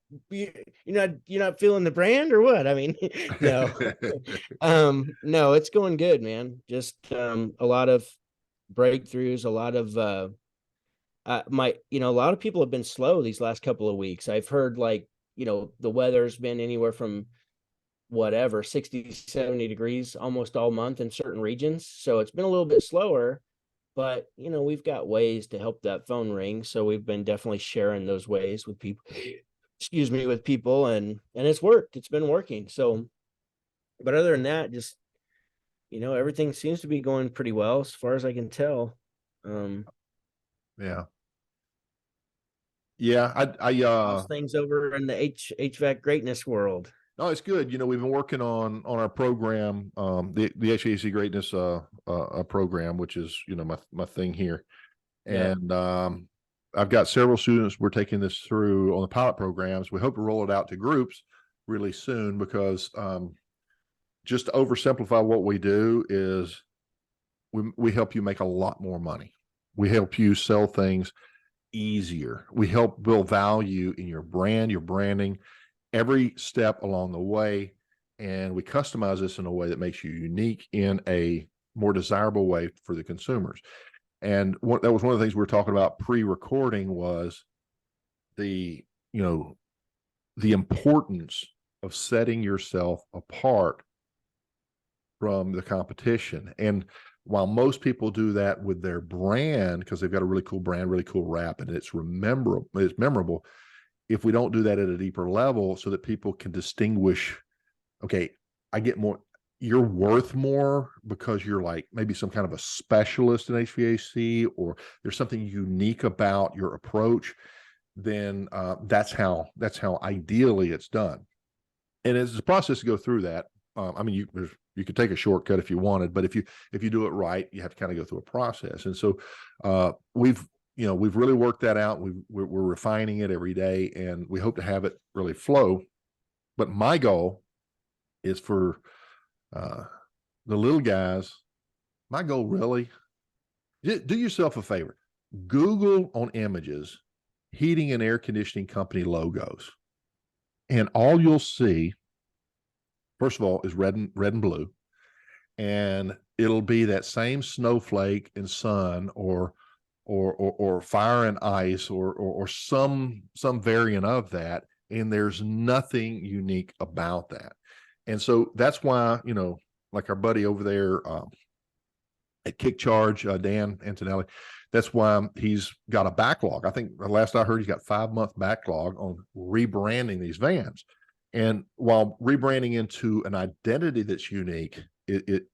not feeling the brand or what? I mean, no. No, it's going good, man. Just a lot of breakthroughs, a lot of a lot of people have been slow these last couple of weeks. I've heard like, the weather's been anywhere from whatever 60-70 degrees almost all month in certain regions, so it's been a little bit slower. But we've got ways to help that phone ring, so we've been definitely sharing those ways with people, excuse me, with people, and it's worked. It's been working. So, but other than that, just everything seems to be going pretty well as far as I can tell.
Yeah. Yeah.
How's things over in the HVAC greatness world?
No, it's good. We've been working on our program, the HVAC Greatness program, which is my thing here,
Yeah.
and I've got several students we're taking this through on the pilot programs. We hope to roll it out to groups really soon, because just to oversimplify what we do is we help you make a lot more money. We help you sell things easier. We help build value in your brand, your branding, every step along the way. And we customize this in a way that makes you unique in a more desirable way for the consumers. And that was one of the things we were talking about pre-recording, was the importance of setting yourself apart from the competition. And while most people do that with their brand because they've got a really cool brand, really cool rap, and it's memorable, if we don't do that at a deeper level so that people can distinguish, okay, I get more, you're worth more because you're like maybe some kind of a specialist in HVAC, or there's something unique about your approach, then that's how ideally it's done. And it's a process to go through that. I mean, you could take a shortcut if you wanted, but if you do it right, you have to kind of go through a process. And so we've really worked that out. We're refining it every day, and we hope to have it really flow. But my goal is for the little guys. My goal really, do yourself a favor. Google on images heating and air conditioning company logos, and all you'll see, first of all, is red and blue, and it'll be that same snowflake and sun, or fire and ice, or some variant of that, and there's nothing unique about that. And so that's why, like our buddy over there at Kick Charge, Dan Antonelli, that's why he's got a backlog. I think the last I heard, he's got 5-month backlog on rebranding these vans. And while rebranding into an identity that's unique, it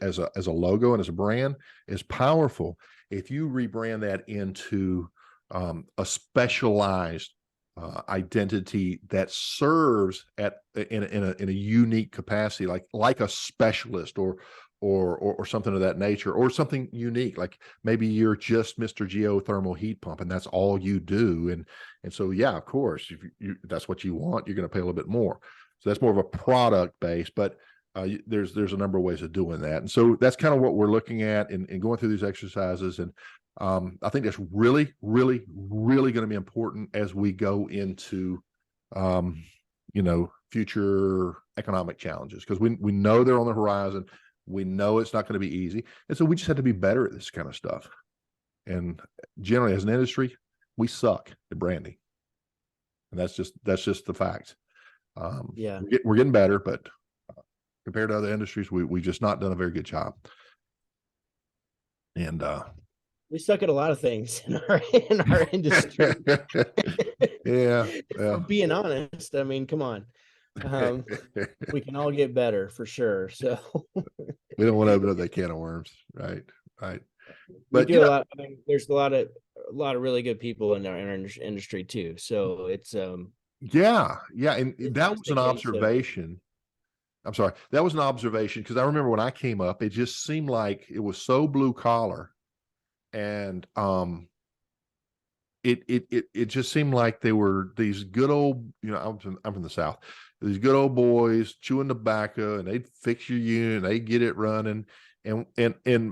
as a logo and as a brand is powerful. If you rebrand that into a specialized identity that serves in a unique capacity, like a specialist or something of that nature, or something unique. Like maybe you're just Mr. Geothermal heat pump and that's all you do. And so, yeah, of course, if that's what you want, you're going to pay a little bit more. So that's more of a product base, but there's a number of ways of doing that. And so that's kind of what we're looking at and going through these exercises. And I think that's really, really, really going to be important as we go into, future economic challenges, because we know they're on the horizon. We know it's not going to be easy. And so we just have to be better at this kind of stuff. And generally, as an industry, we suck at branding. And that's just the fact.
Yeah.
We're getting better, but compared to other industries, we just not done a very good job. And
we suck at a lot of things in our industry.
Yeah.
For being honest, I mean, come on. We can all get better for sure. So
we don't want to open up that can of worms, right? Right.
But we do a lot. I mean, there's a lot of really good people in our industry too. So it's
yeah, and that was an observation. I'm sorry, that was an observation, because I remember when I came up, it just seemed like it was so blue collar, and it just seemed like they were these good old, I'm from the South, these good old boys chewing tobacco, and they'd fix your unit, they get it running. And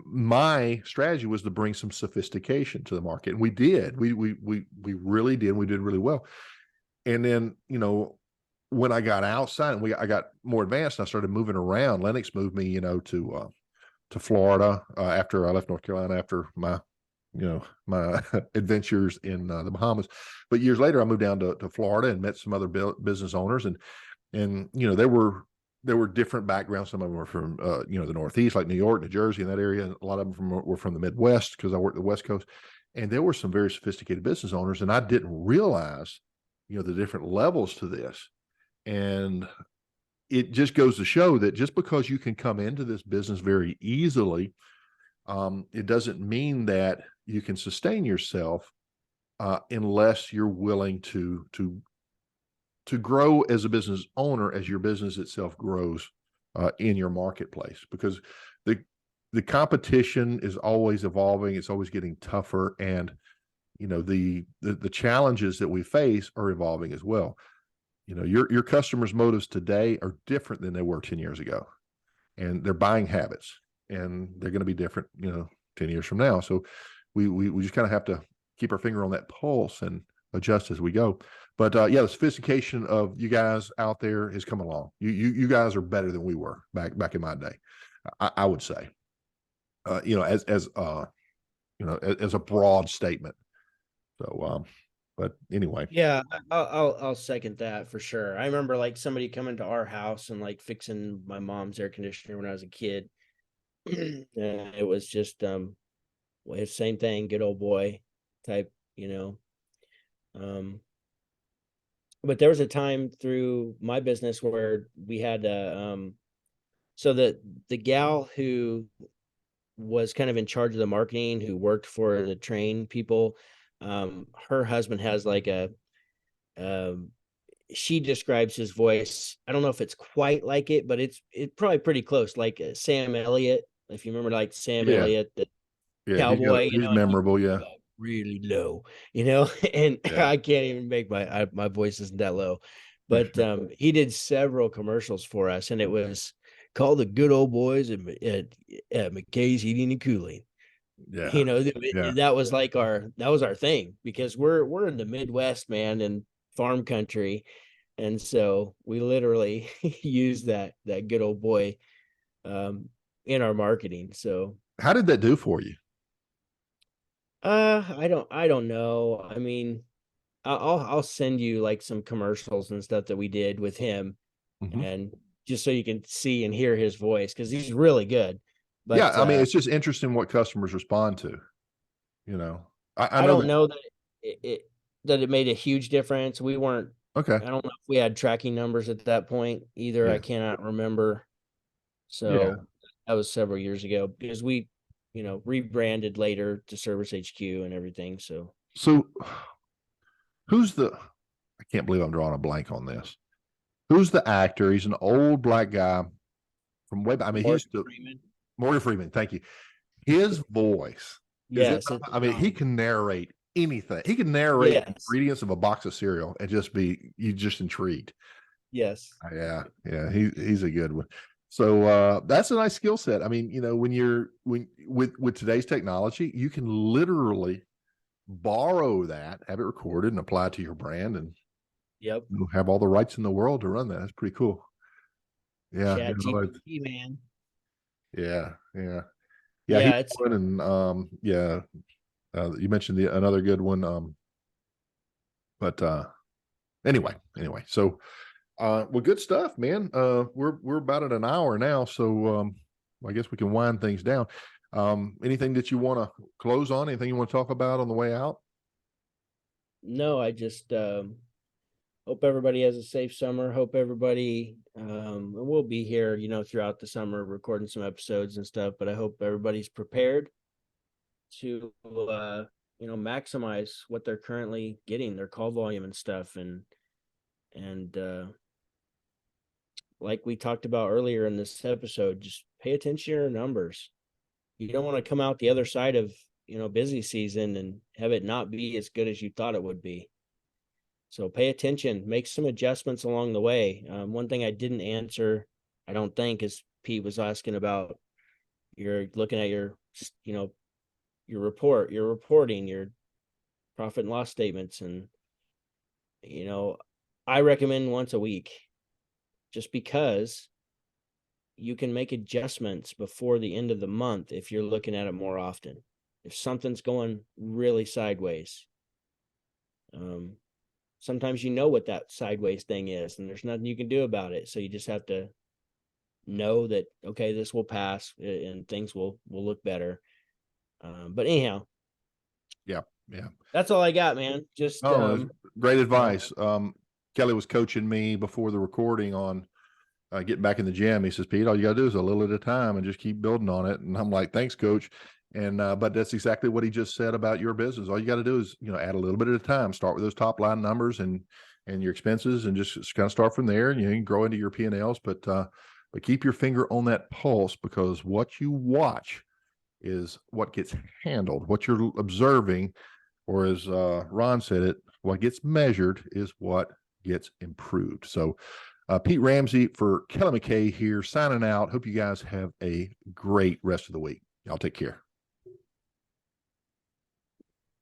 my strategy was to bring some sophistication to the market. And we did, we really did. We did really well. And then, when I got outside and I got more advanced and I started moving around, Lennox moved me, to Florida, after I left North Carolina, after my adventures in the Bahamas. But years later, I moved down to Florida and met some other business owners, and there were different backgrounds. Some of them were from the Northeast, like New York, New Jersey, and that area. A lot of them were from the Midwest, because I worked the West Coast. And there were some very sophisticated business owners, and I didn't realize, the different levels to this. And it just goes to show that just because you can come into this business very easily, it doesn't mean that you can sustain yourself unless you're willing to grow as a business owner, as your business itself grows in your marketplace, because the competition is always evolving. It's always getting tougher, and the challenges that we face are evolving as well. Your customers' motives today are different than they were 10 years ago, and their buying habits, and they're going to be different 10 years from now. So we just kind of have to keep our finger on that pulse and adjust as we go. But the sophistication of you guys out there has come along. You guys are better than we were back in my day, I would say. As a broad statement. So but anyway.
Yeah, I'll second that for sure. I remember like somebody coming to our house and like fixing my mom's air conditioner when I was a kid. It was just same thing, good old boy type, but there was a time through my business where we had so the gal who was kind of in charge of the marketing, who worked for the train people, her husband has like she describes his voice, I don't know if it's quite like it, but it's probably pretty close, like Sam Elliott, if you remember, like Sam Elliott, the cowboy,
he's memorable.
Really low, and I can't even make my voice isn't that low, but he did several commercials for us, and it was called The Good Old Boys at McKay's Heating and Cooling. That was like that was our thing, because we're in the Midwest, man, and farm country, and so we literally use that good old boy in our marketing. So
how did that do for you?
I don't know. I mean, I'll send you like some commercials and stuff that we did with him, and just so you can see and hear his voice, because he's really good. But
I mean, it's just interesting what customers respond to.
I don't know that it made a huge difference. We weren't
okay.
I don't know if we had tracking numbers at that point either. I cannot remember. So that was several years ago, because we rebranded later to Service HQ and everything. So
who's the I can't believe I'm drawing a blank on this. Who's the actor? He's an old black guy from way back. I mean, he's still Morgan Freeman. Thank you. His voice is it.
Yes, it's
I mean, he
phenomenal.
can narrate anything. He can narrate
Yes.
ingredients of a box of cereal and just be you just intrigued.
Yes.
Yeah, he's a good one. So that's a nice skill set. I mean, you know, when with today's technology, you can literally borrow that, have it recorded, and apply it to your brand, and
Yep.
you have all the rights in the world to run that. That's pretty cool. Yeah,
Chat
you know,
GPT, man.
yeah.
Yeah,
He's
it's
one, and you mentioned another good one. But anyway, so well, good stuff, man. We're about at an hour now, so I guess we can wind things down. Anything that you want to close on? Anything you want to talk about on the way out?
no, I just hope everybody has a safe summer. Hope everybody and we'll be here, you know, throughout the summer recording some episodes and stuff, but I hope everybody's prepared to you know, maximize what they're currently getting, their call volume and stuff, and like we talked about earlier in this episode, just pay attention to your numbers. You don't want to come out the other side of, you know, busy season and have it not be as good as you thought it would be. So pay attention, make some adjustments along the way. One thing I didn't answer, I don't think, is Pete was asking about, you're looking at your, you know, your reporting, your profit and loss statements. And, you know, I recommend once a week, just because you can make adjustments before the end of the month if you're looking at it more often. If something's going really sideways, sometimes you know what that sideways thing is, and there's nothing you can do about it. So you just have to know that, okay, this will pass and things will look better. But anyhow,
Yeah.
that's all I got, man. Just
Great advice. Kelly was coaching me before the recording on getting back in the gym. He says, Pete, all you got to do is a little at a time and just keep building on it. And I'm like, thanks, coach. And but that's exactly what he just said about your business. All you got to do is, you know, add a little bit at a time. Start with those top line numbers and your expenses, and just kind of start from there. And you can grow into your P&Ls, but keep your finger on that pulse, because what you watch is what gets handled. What you're observing, or as Ron said it, what gets measured is what gets improved. So Pete Ramsey for Kelly McKay here, signing out. Hope you guys have a great rest of the week. Y'all take care.